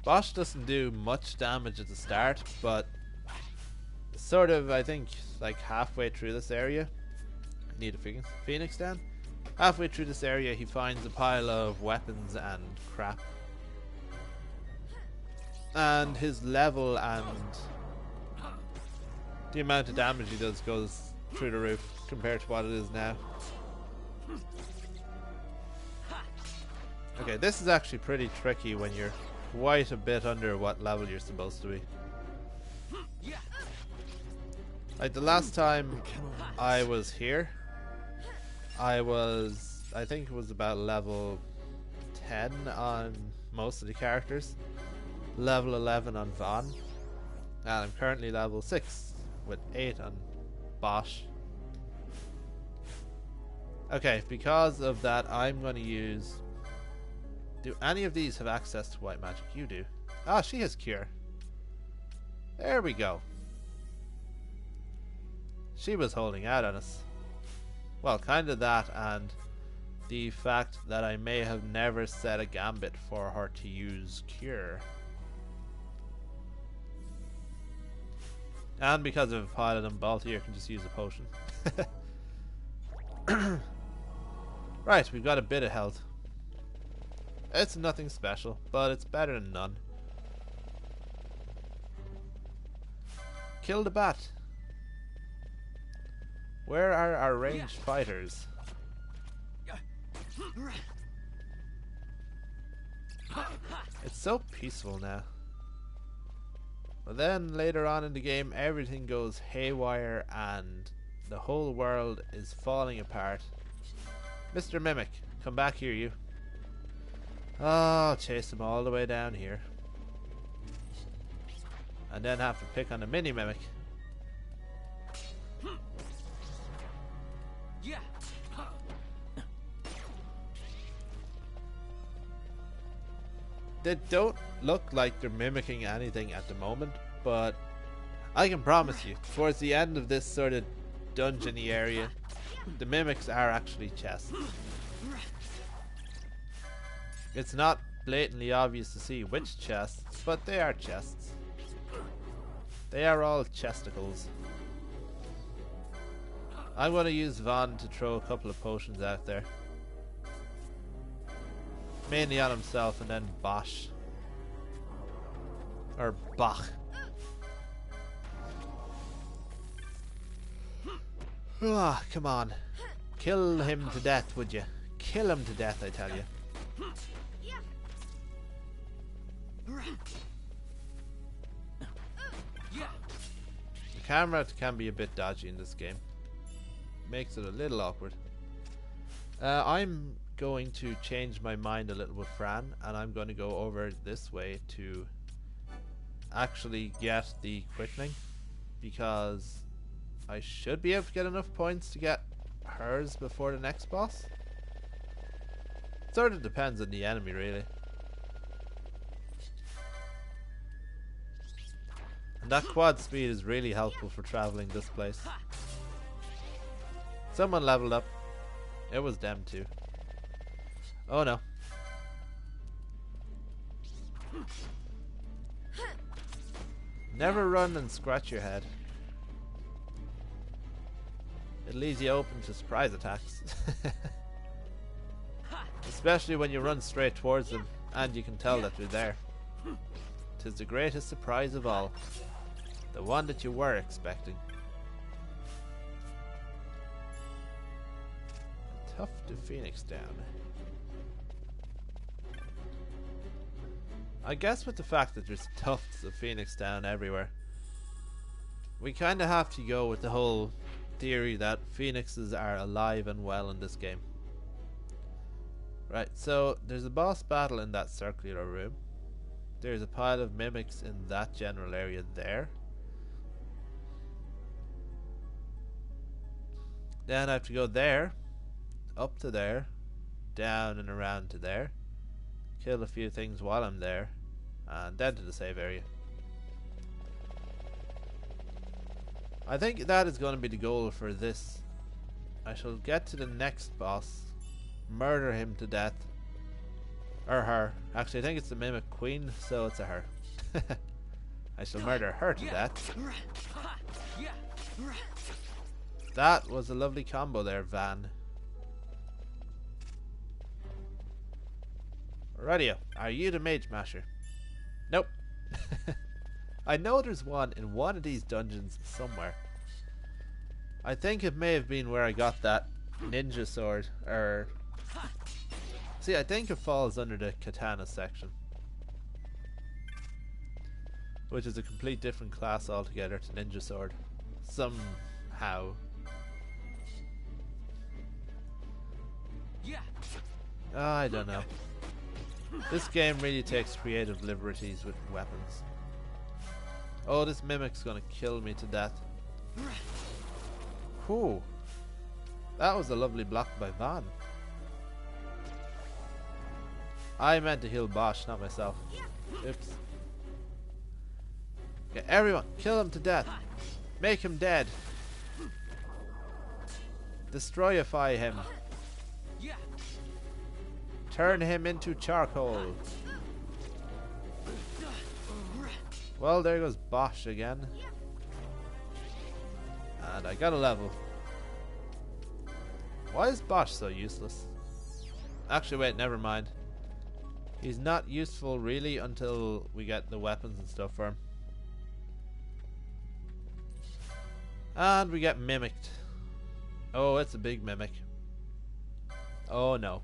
Bosch doesn't do much damage at the start, but sort of, I think, like halfway through this area. Need a Phoenix down? Halfway through this area he finds a pile of weapons and crap. And his level and the amount of damage he does goes through the roof compared to what it is now. Okay, this is actually pretty tricky when you're quite a bit under what level you're supposed to be. Like the last time I was here, I think it was about level 10 on most of the characters, level 11 on Vaughn, and I'm currently level 6 with 8 on Bosch. Okay, because of that I'm going to use... Do any of these have access to white magic? You do. Ah, she has cure. There we go. She was holding out on us. Well, kind of that, and the fact that I may have never set a gambit for her to use cure. And because of a pilot and Baltier can just use a potion. Right, we've got a bit of health. It's nothing special, but it's better than none. Kill the bat. Where are our ranged fighters? It's so peaceful now. But then later on in the game everything goes haywire and the whole world is falling apart. Mr. Mimic, Come back here, you. Oh, I'll chase them all the way down here. And then have to pick on the mini mimic. They don't look like they're mimicking anything at the moment, but I can promise you, towards the end of this sort of dungeony area, the mimics are actually chests. It's not blatantly obvious to see which chests, but they are chests. They are all chesticles. I'm going to use Von to throw a couple of potions out there. Mainly on himself and then Bosch. Or Bach. Ah, come on. Kill him to death, would you? Kill him to death, I tell you. The camera can be a bit dodgy in this game. Makes it a little awkward. I'm going to change my mind a little with Fran, and I'm going to go over this way to actually get the quickening, because I should be able to get enough points to get hers before the next boss. Sort of depends on the enemy, really. And that quad speed is really helpful for traveling this place. Someone leveled up. It was them too. Oh no. Never run and scratch your head. It leaves you open to surprise attacks. Especially when you run straight towards them and you can tell that they're there. 'Tis the greatest surprise of all. The one that you were expecting. Tough to Phoenix down. I guess with the fact that there's tufts of Phoenix down everywhere, we kind of have to go with the whole theory that phoenixes are alive and well in this game. Right, so there's a boss battle in that circular room. There's a pile of mimics in that general area there. Then I have to go there, up to there, down and around to there, kill a few things while I'm there, and then to the save area. I think that is going to be the goal for this. I shall get to the next boss, murder him to death. Or her. Actually, I think it's the Mimic Queen, so it's a her. I shall murder her to death. That was a lovely combo there, Van. Radio, are you the Mage Masher? Nope. I know there's one in one of these dungeons somewhere. I think it may have been where I got that ninja sword, or... See, I think it falls under the katana section, which is a complete different class altogether to ninja sword. Somehow. I don't know. This game really takes creative liberties with weapons. Oh, this mimic's gonna kill me to death. Whew. That was a lovely block by Van. I meant to heal Bosch, not myself. Oops. Okay, everyone, kill him to death. Make him dead. Destroyify him. Turn him into charcoal. Well, there goes Bosch again. And I got a level. Why is Bosch so useless? Actually, wait, never mind. He's not useful really until we get the weapons and stuff for him. And we get mimicked. Oh, it's a big mimic. Oh no.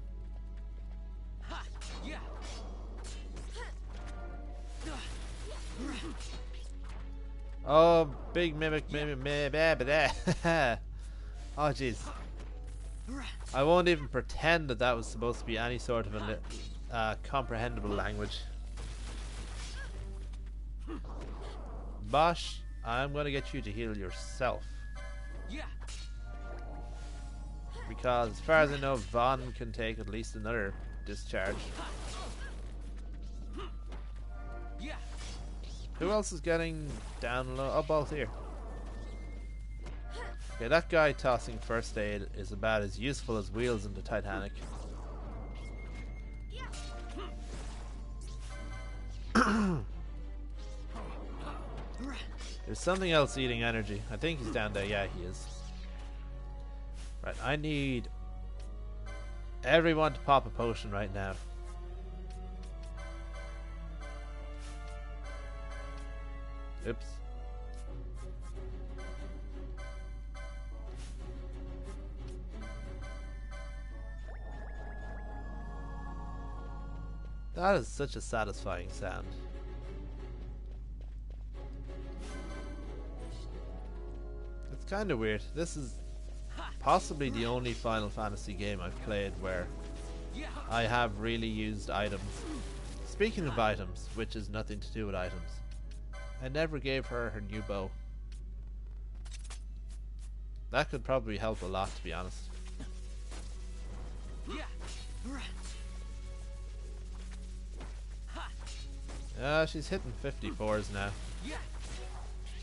Oh, big mimic, oh jeez. I won't even pretend that that was supposed to be any sort of a comprehensible language. Bosh, I'm going to get you to heal yourself. Because as far as I know, Vaughn can take at least another discharge. Who else is getting down low? Oh, both here. Okay, that guy tossing first aid is about as useful as wheels in the Titanic. There's something else eating energy. I think he's down there. Yeah, he is. Right, I need everyone to pop a potion right now. Oops. That is such a satisfying sound. It's kind of weird. This is possibly the only Final Fantasy game I've played where I have really used items. Speaking of items, which is nothing to do with items, I never gave her her new bow. That could probably help a lot, to be honest. She's hitting 54s now.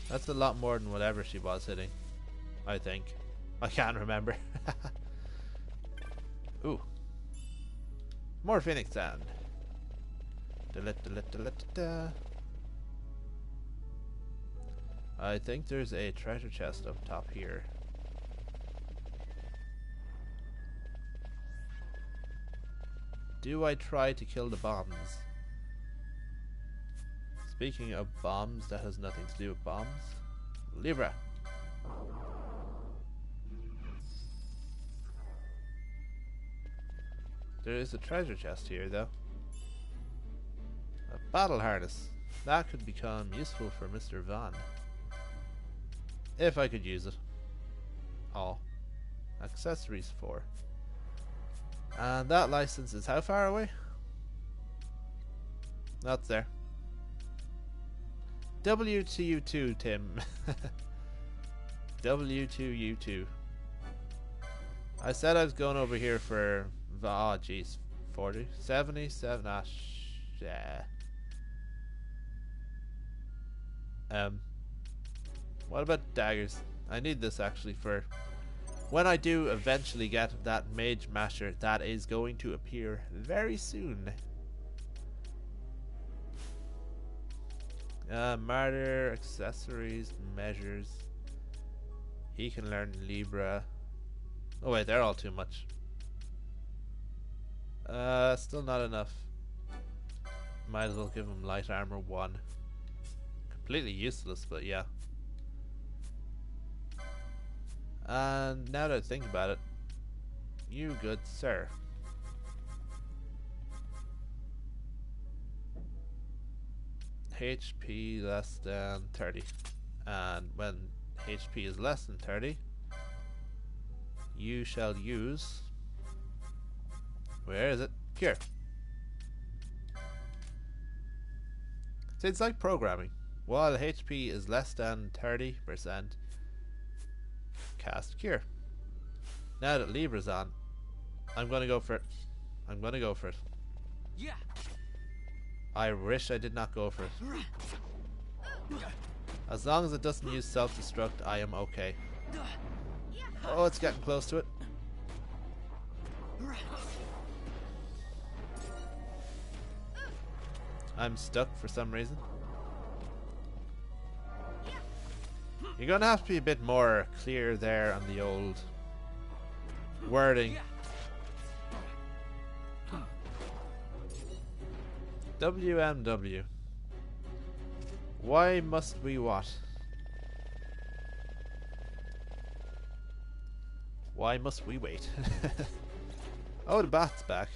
That's a lot more than whatever she was hitting, I think. I can't remember. Ooh. More Phoenix Sand. I think there's a treasure chest up top here. Do I try to kill the bombs? Speaking of bombs, that has nothing to do with bombs. Libra. There is a treasure chest here, though. A battle harness. That could become useful for Mr. Vaughn. If I could use it. All. Accessories 4. And that license is how far away? That's there. W2U2, Tim. W2U2. I said I was going over here for... Oh, jeez. 40? 77? Ah, yeah. What about daggers? I need this actually for... When I do eventually get that Mage Masher, that is going to appear very soon. Martyr, accessories, measures. He can learn Libra. Oh wait, they're all too much. Still not enough. Might as well give him light armor 1. Completely useless, but yeah. And now that I think about it, you good sir. HP less than 30. And when HP is less than 30, you shall use... Where is it? Cure. So it's like programming. While HP is less than 30%, cast Cure. Now that Libra's on, I'm gonna go for it. I'm gonna go for it. Yeah. I wish I did not go for it. As long as it doesn't use self-destruct, I am okay. Oh, it's getting close to it. I'm stuck for some reason. You're gonna have to be a bit more clear there on the old wording. WMW. Why must we what? Why must we wait? Oh, the bat's back.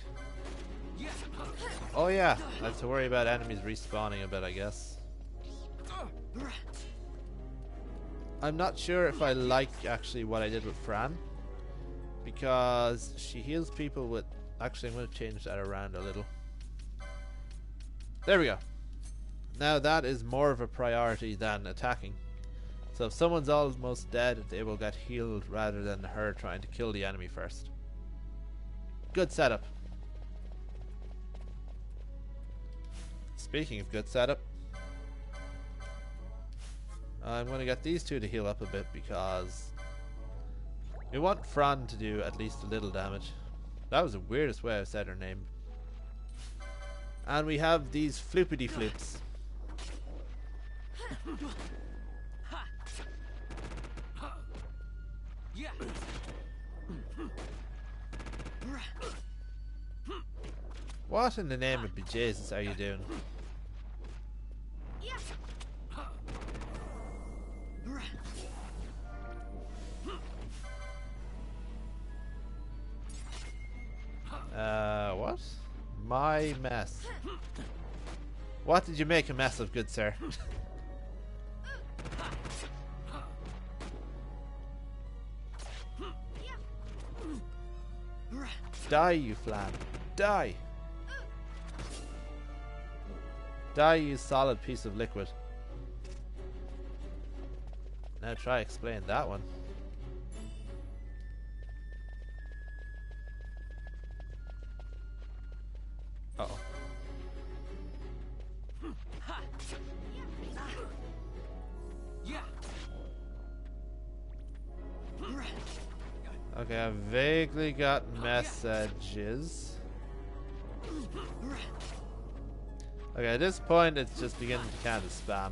Oh yeah, I have to worry about enemies respawning a bit, I guess. I'm not sure if I like actually what I did with Fran, because she heals people with... Actually, I'm going to change that around a little. There we go. Now that is more of a priority than attacking. So if someone's almost dead, they will get healed rather than her trying to kill the enemy first. Good setup. Speaking of good setup, I'm going to get these two to heal up a bit because we want Fran to do at least a little damage. That was the weirdest way I've said her name. And we have these floopity floops. What in the name of bejesus are you doing? What? My mess. What did you make a mess of, good sir? Die, you flan. Die. Die, you solid piece of liquid. Now try explain that one. Uh-oh. Okay, I vaguely got messages. Okay, at this point it's just beginning to kind of spam.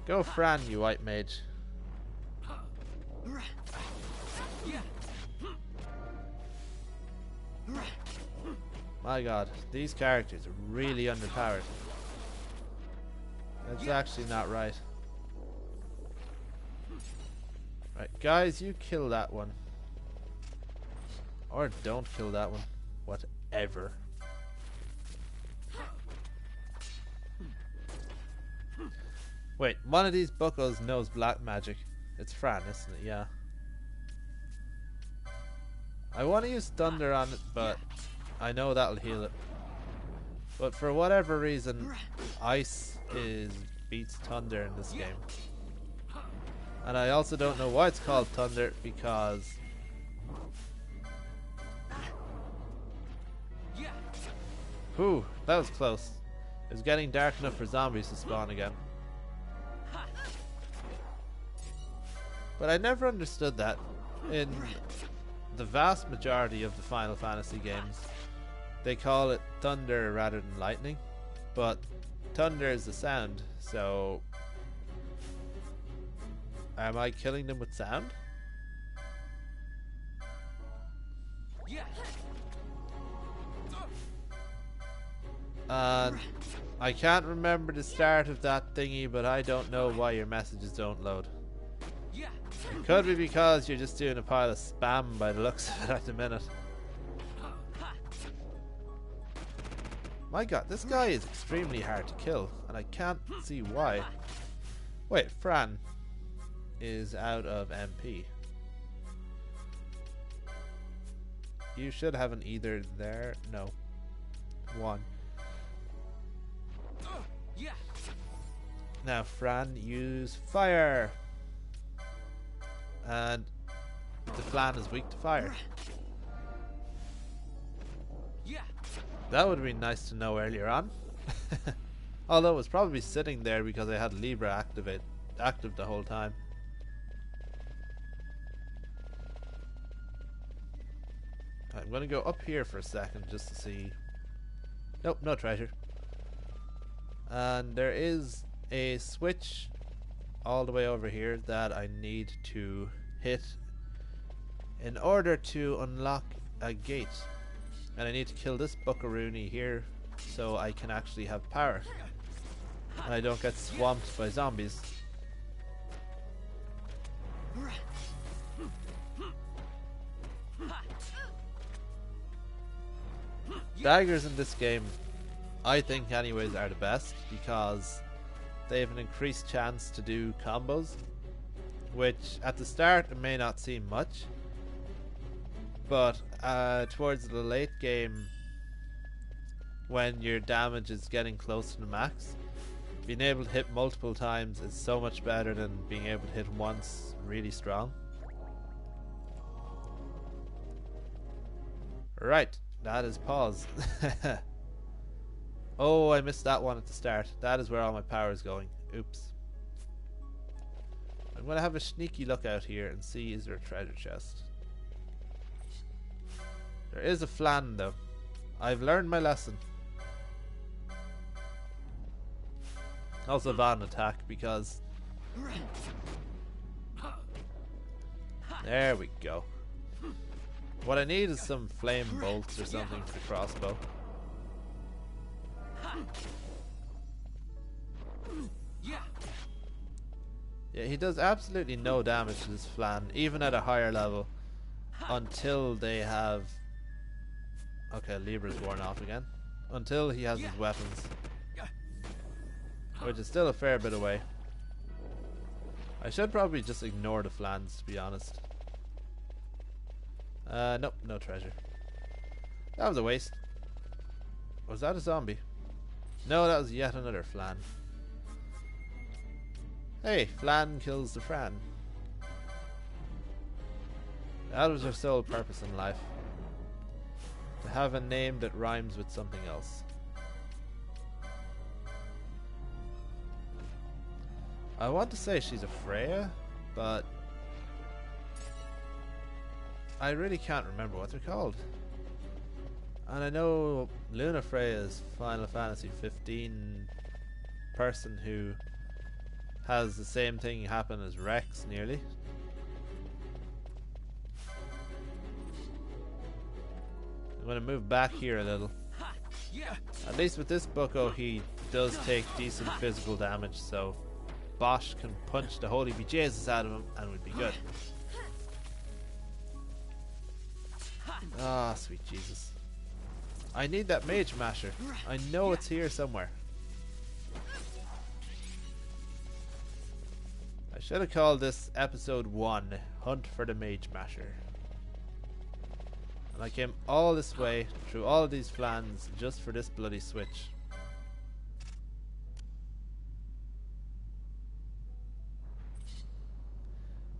Go Fran, you white mage. My god, these characters are really underpowered. That's actually not right. Right, guys, you kill that one. Or don't kill that one. Whatever. Wait, one of these buckles knows black magic. It's Fran, isn't it? Yeah. I want to use thunder on it, but I know that'll heal it. But for whatever reason, ice beats thunder in this game. And I also don't know why it's called thunder, because whew, that was close. It was getting dark enough for zombies to spawn again. But I never understood that. In the vast majority of the Final Fantasy games, they call it thunder rather than lightning. But thunder is the sound, so am I killing them with sound? And I can't remember the start of that thingy, but I don't know why your messages don't load. It could be because you're just doing a pile of spam by the looks of it at the minute. My god, this guy is extremely hard to kill, and I can't see why. Wait, Fran is out of MP. You should have an either there. No. One. Now, Fran, use fire. And the Flan is weak to fire. That would have been nice to know earlier on. Although it was probably sitting there because I had Libra active the whole time. I'm going to go up here for a second just to see. Nope, no treasure. And there is a switch all the way over here that I need to hit in order to unlock a gate. And I need to kill this buckaroony here so I can actually have power. And I don't get swamped by zombies. Daggers in this game, I think anyways, are the best because they have an increased chance to do combos, which at the start it may not seem much, but towards the late game, when your damage is getting close to the max, being able to hit multiple times is so much better than being able to hit once really strong. Right, that is pause. Oh, I missed that one at the start. That is where all my power is going. Oops. I'm going to have a sneaky look out here and see, is there a treasure chest? There is a flan though. I've learned my lesson. Also Van attack because... There we go. What I need is some flame bolts or something for the crossbow. Yeah, he does absolutely no damage to this flan, even at a higher level, until they have... Okay, Libra's worn off again. Until he has his weapons. Which is still a fair bit away. I should probably just ignore the flans, to be honest. Nope, no treasure. That was a waste. Was that a zombie? No, that was yet another flan. Hey, flan kills the fran. That was her sole purpose in life. To have a name that rhymes with something else. I want to say she's a Freya, but I really can't remember what they're called. And I know Luna Freya is Final Fantasy XV person who has the same thing happen as Reks nearly. I'm going to move back here a little. At least with this bucko he does take decent physical damage, so Bosch can punch the holy bejesus out of him and we'd be good. Ah, sweet Jesus. I need that mage masher. I know it's here somewhere. I should have called this episode 1 Hunt for the Mage Masher. And I came all this way through all of these flans just for this bloody switch.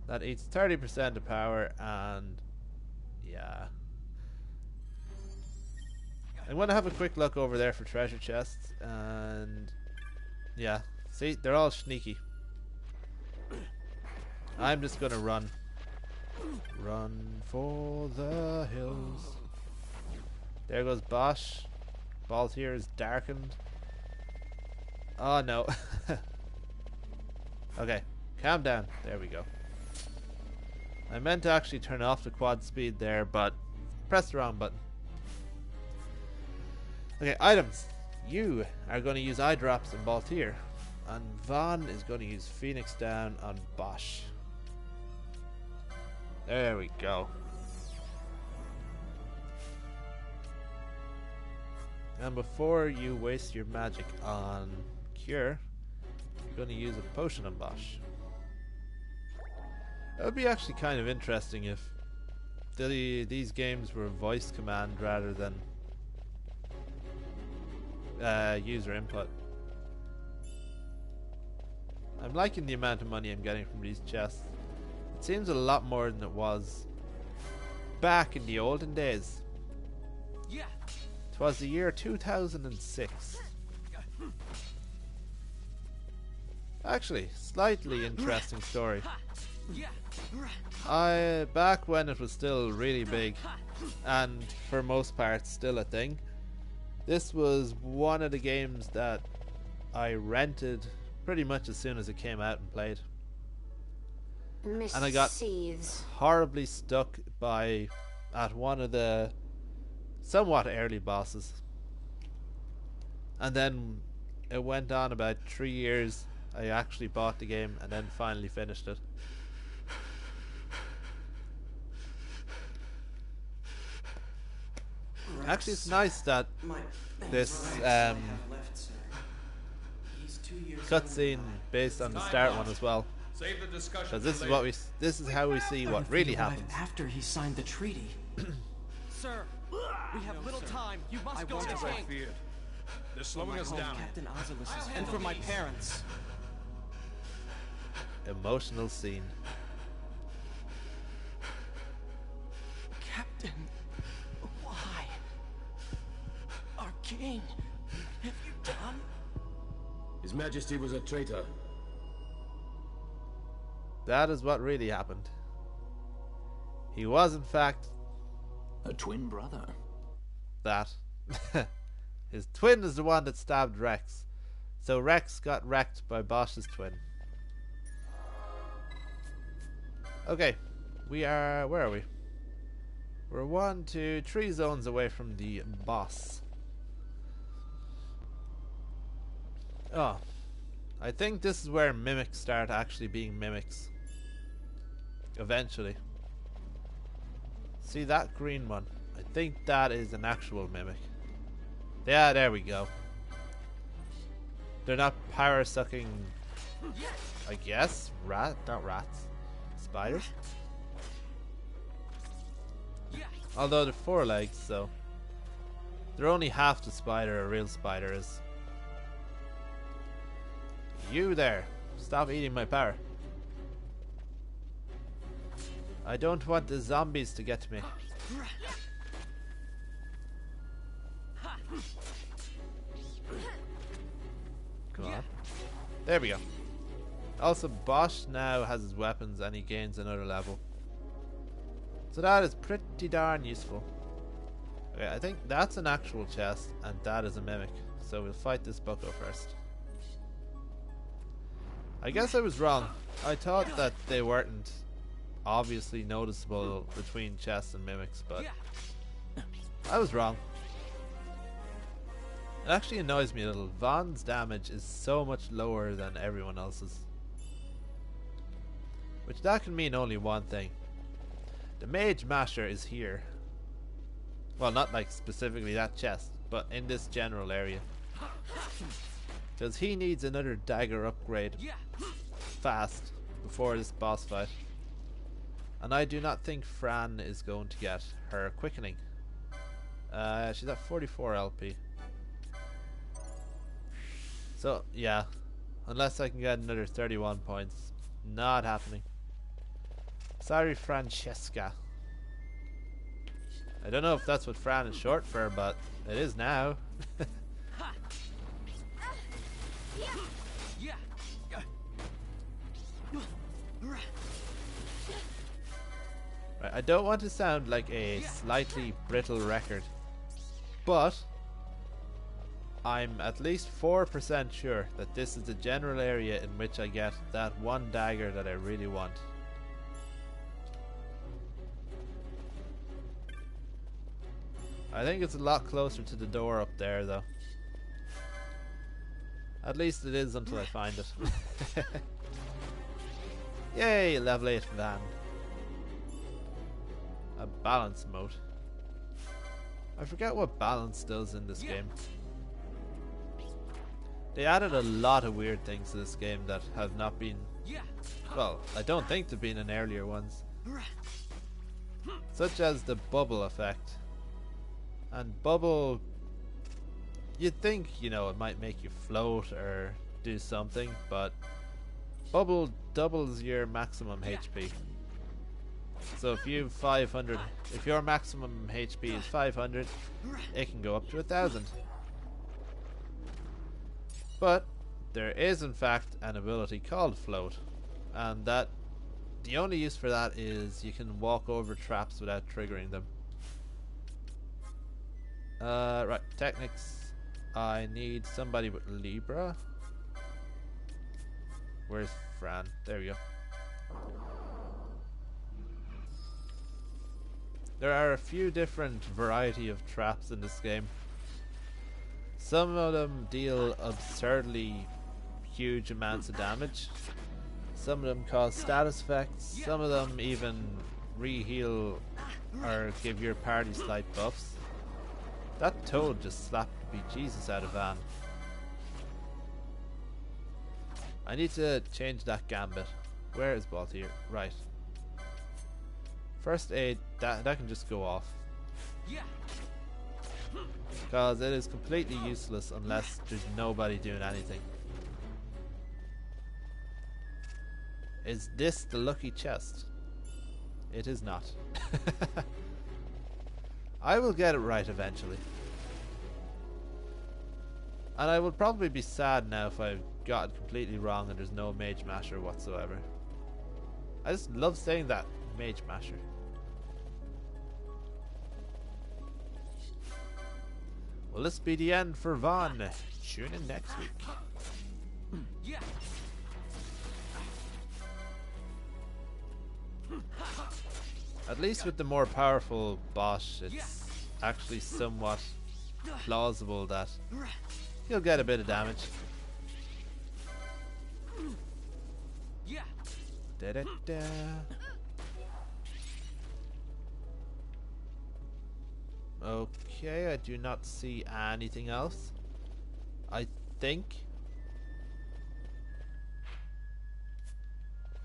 That eats 30% of power, and yeah. I'm going to have a quick look over there for treasure chests, and yeah, see, they're all sneaky. I'm just going to run. Run for the hills. There goes Bosch. Baltier is darkened. Oh no. Okay, calm down. There we go. I meant to actually turn off the quad speed there, but press the wrong button. Okay, items. You are going to use eye drops on Baltier, and Vaughn is going to use Phoenix Down on Bosch. There we go. And before you waste your magic on Cure, you're going to use a potion on Bosch. It would be actually kind of interesting if these games were voice command rather than user input. I'm liking the amount of money I'm getting from these chests. It seems a lot more than it was back in the olden days. It was the year 2006. Actually, slightly interesting story. Back when it was still really big, and for most parts still a thing, this was one of the games that I rented pretty much as soon as it came out and played. And I got horribly stuck at one of the somewhat early bosses. And then it went on about 3 years. I actually bought the game and then finally finished it. Actually, it's nice that this cutscene based on the start one as well. Save the discussion. Because this is how we see what really happens. After he signed the treaty. Sir, we have little time. You must go to the tank. They're slowing us down. Captain Ozilus's and for my parents. Emotional scene. Captain, why? Our king, have you done? His Majesty was a traitor. That is what really happened. He was, in fact, A twin brother. that. His twin is the one that stabbed Reks. So Reks got wrecked by Bosch's twin. Okay, where are we? We're 1, 2, 3 zones away from the boss. Oh, I think this is where mimics start actually being mimics. Eventually. See that green one? I think that is an actual mimic. Yeah, there we go. They're not power sucking, I guess, not rats. Spiders? Although they're 4 legs, so they're only half the spider a real spider is. You there! Stop eating my power. I don't want the zombies to get to me. Come on. There we go. Also, Bosch now has his weapons and he gains another level. So that is pretty darn useful. Okay, I think that's an actual chest and that is a mimic. So we'll fight this bucko first. I guess I was wrong. I thought that they weren't obviously noticeable between chests and mimics, but I was wrong. It actually annoys me a little. Vaughn's damage is so much lower than everyone else's. Which that can mean only one thing. The Mage Masher is here. Well, not like specifically that chest, but in this general area. Because he needs another dagger upgrade fast before this boss fight. And I do not think Fran is going to get her quickening. She's at 44 LP. So, yeah. Unless I can get another 31 points. Not happening. Sorry, Francesca. I don't know if that's what Fran is short for, but it is now. Right, I don't want to sound like a slightly brittle record, but I'm at least 4% sure that this is the general area in which I get that one dagger that I really want. I think it's a lot closer to the door up there though. At least it is until I find it. Yay, level 8 van. A balance mode. I forget what balance does in this game. They added a lot of weird things to this game that have not been... Well, I don't think they've been in earlier ones. Such as the bubble effect. And bubble... You'd think, you know, it might make you float or do something, but... Bubble doubles your maximum HP. So if you have 500, if your maximum HP is 500, it can go up to 1000. But there is in fact an ability called float, and that the only use for that is you can walk over traps without triggering them. Right, techniques. I need somebody with Libra. Where's Fran? There we go. There are a few different variety of traps in this game. Some of them deal absurdly huge amounts of damage. Some of them cause status effects. Some of them even re-heal or give your party slight buffs. That toad just slapped the bejesus out of Van. I need to change that gambit. Where is Baltier? Right. First aid, that can just go off. Because it is completely useless unless there's nobody doing anything. Is this the lucky chest? It is not. I will get it right eventually. And I would probably be sad now if I got it completely wrong and there's no Mage Masher whatsoever. I just love saying that, Mage Masher. Will this be the end for Vaughn? Tune in next week. At least with the more powerful boss, it's actually somewhat plausible that he'll get a bit of damage. Da -da -da. Okay, I do not see anything else. I think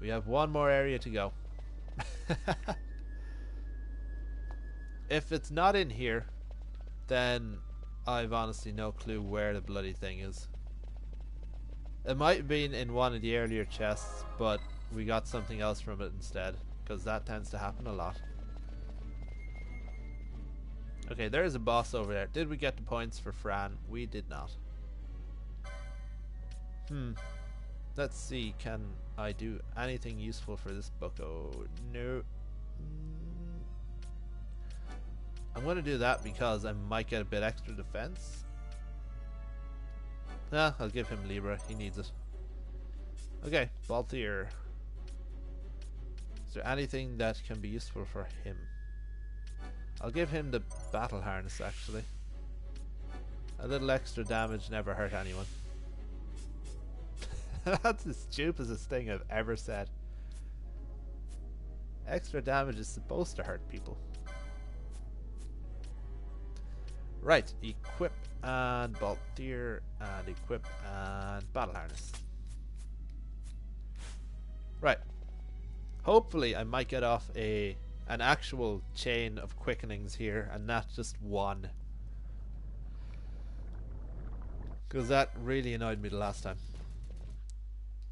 we have one more area to go. If it's not in here, then I've honestly no clue where the bloody thing is. It might have been in one of the earlier chests, but we got something else from it instead, because that tends to happen a lot. Okay, there is a boss over there. Did we get the points for Fran? We did not. Let's see, can I do anything useful for this bucko? No. I'm going to do that because I might get a bit extra defense. Nah, I'll give him Libra. He needs it. Okay, Baltier. Is there anything that can be useful for him? I'll give him the battle harness, actually. A little extra damage never hurt anyone. That's the stupidest thing I've ever said. Extra damage is supposed to hurt people. Right, equip and Baltier and equip and battle harness. Right. Hopefully I might get off an actual chain of quickenings here and not just one. Because that really annoyed me the last time.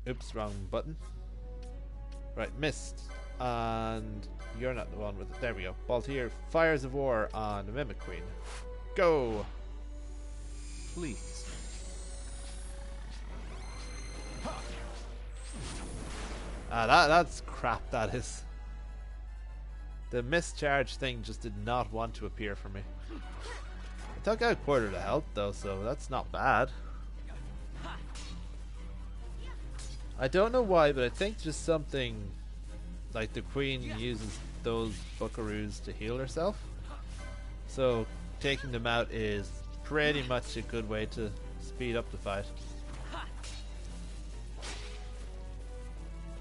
Oops, wrong button. Right, missed. And you're not the one with it. There we go. Baltier, Fires of War on the Mimic Queen. Go! Please. That's crap, that is. The mischarge thing just did not want to appear for me. I took out quarter the health though, so that's not bad. I don't know why, but I think just something like the queen uses those buckaroos to heal herself. So taking them out is pretty much a good way to speed up the fight.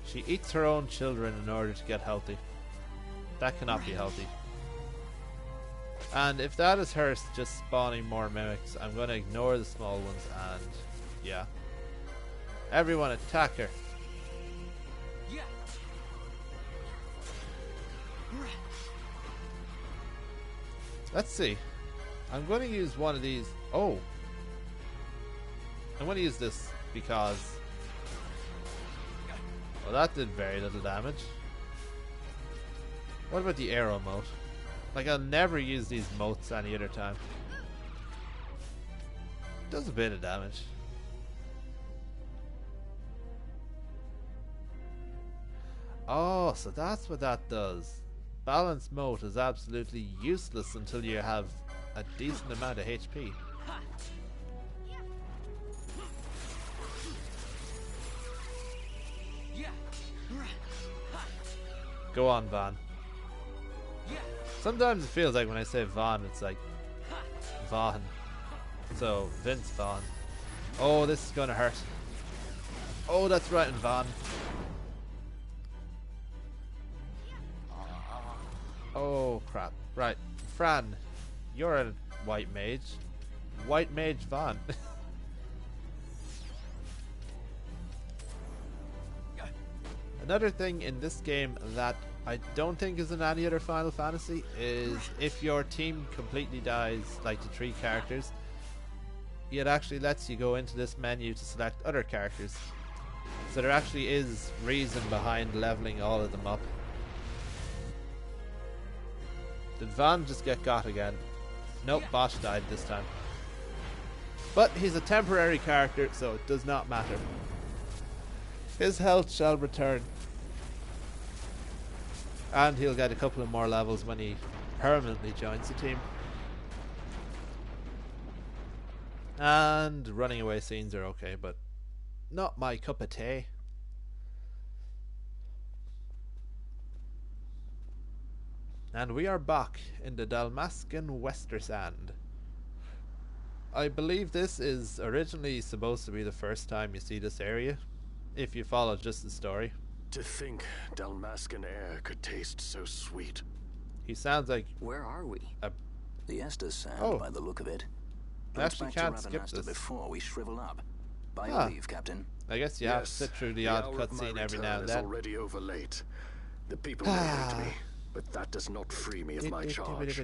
She eats her own children in order to get healthy. That cannot be healthy. And if that is her just spawning more mimics, I'm going to ignore the small ones and yeah. Everyone attack her. Let's see. I'm going to use one of these. Oh. I'm going to use this because... well, that did very little damage. What about the arrow mote? Like, I'll never use these motes any other time. Does a bit of damage. Oh, so that's what that does. Balance mote is absolutely useless until you have a decent amount of HP. Go on, Vaughn. Sometimes it feels like when I say Vaughn, it's like Vaughn. So, Vince Vaughn. Oh, this is gonna hurt. Oh, that's right, and Vaughn. Oh, crap. Right. Fran, you're a white mage. White mage Vaughn. Another thing in this game that I don't think is in any other Final Fantasy is if your team completely dies, like the 3 characters, it actually lets you go into this menu to select other characters. So there actually is reason behind leveling all of them up. Did Van just get got again? Nope, Bosch died this time. But he's a temporary character, so it does not matter. His health shall return. And he'll get a couple of more levels when he permanently joins the team. And running away scenes are okay, but not my cup of tea. And we are back in the Dalmascan Westersand. I believe this is originally supposed to be the first time you see this area, if you follow just the story. To think Dalmascan air could taste so sweet. He sounds like... Where are we? The Estes Sand, Oh. by the look of it. I actually Back to can't skip Ravenasta this. before we shrivel up. By Ah. your leave, Captain. I guess you have to sit through the odd hour of my cutscene every now return and is then. already over late. The people may hate me, but that does not free me of my charge.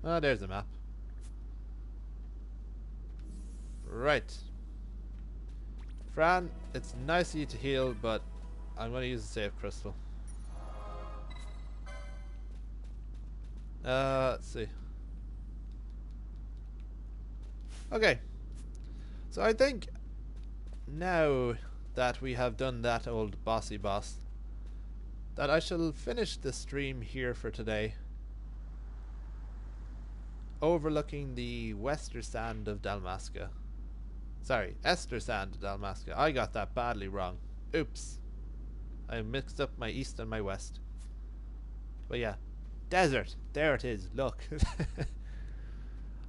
Oh, there's a map. Right. Fran, it's nice of you to heal, but I'm going to use a save crystal. Let's see. Okay. So I think now that we have done that old bossy boss, that I shall finish the stream here for today, overlooking the Wester Sand of Dalmasca. Sorry, Ester Sand of Dalmasca. I got that badly wrong. Oops. I mixed up my east and my west. But yeah, desert. There it is. Look.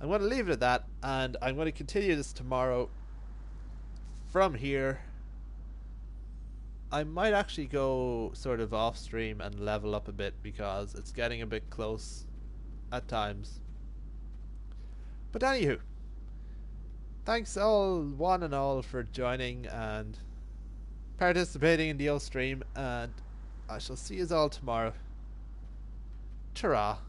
I'm going to leave it at that, and I'm going to continue this tomorrow from here. I might actually go sort of off stream and level up a bit because it's getting a bit close at times. But anywho, thanks all, one and all, for joining and participating in the old stream, and I shall see you all tomorrow. Ta-ra.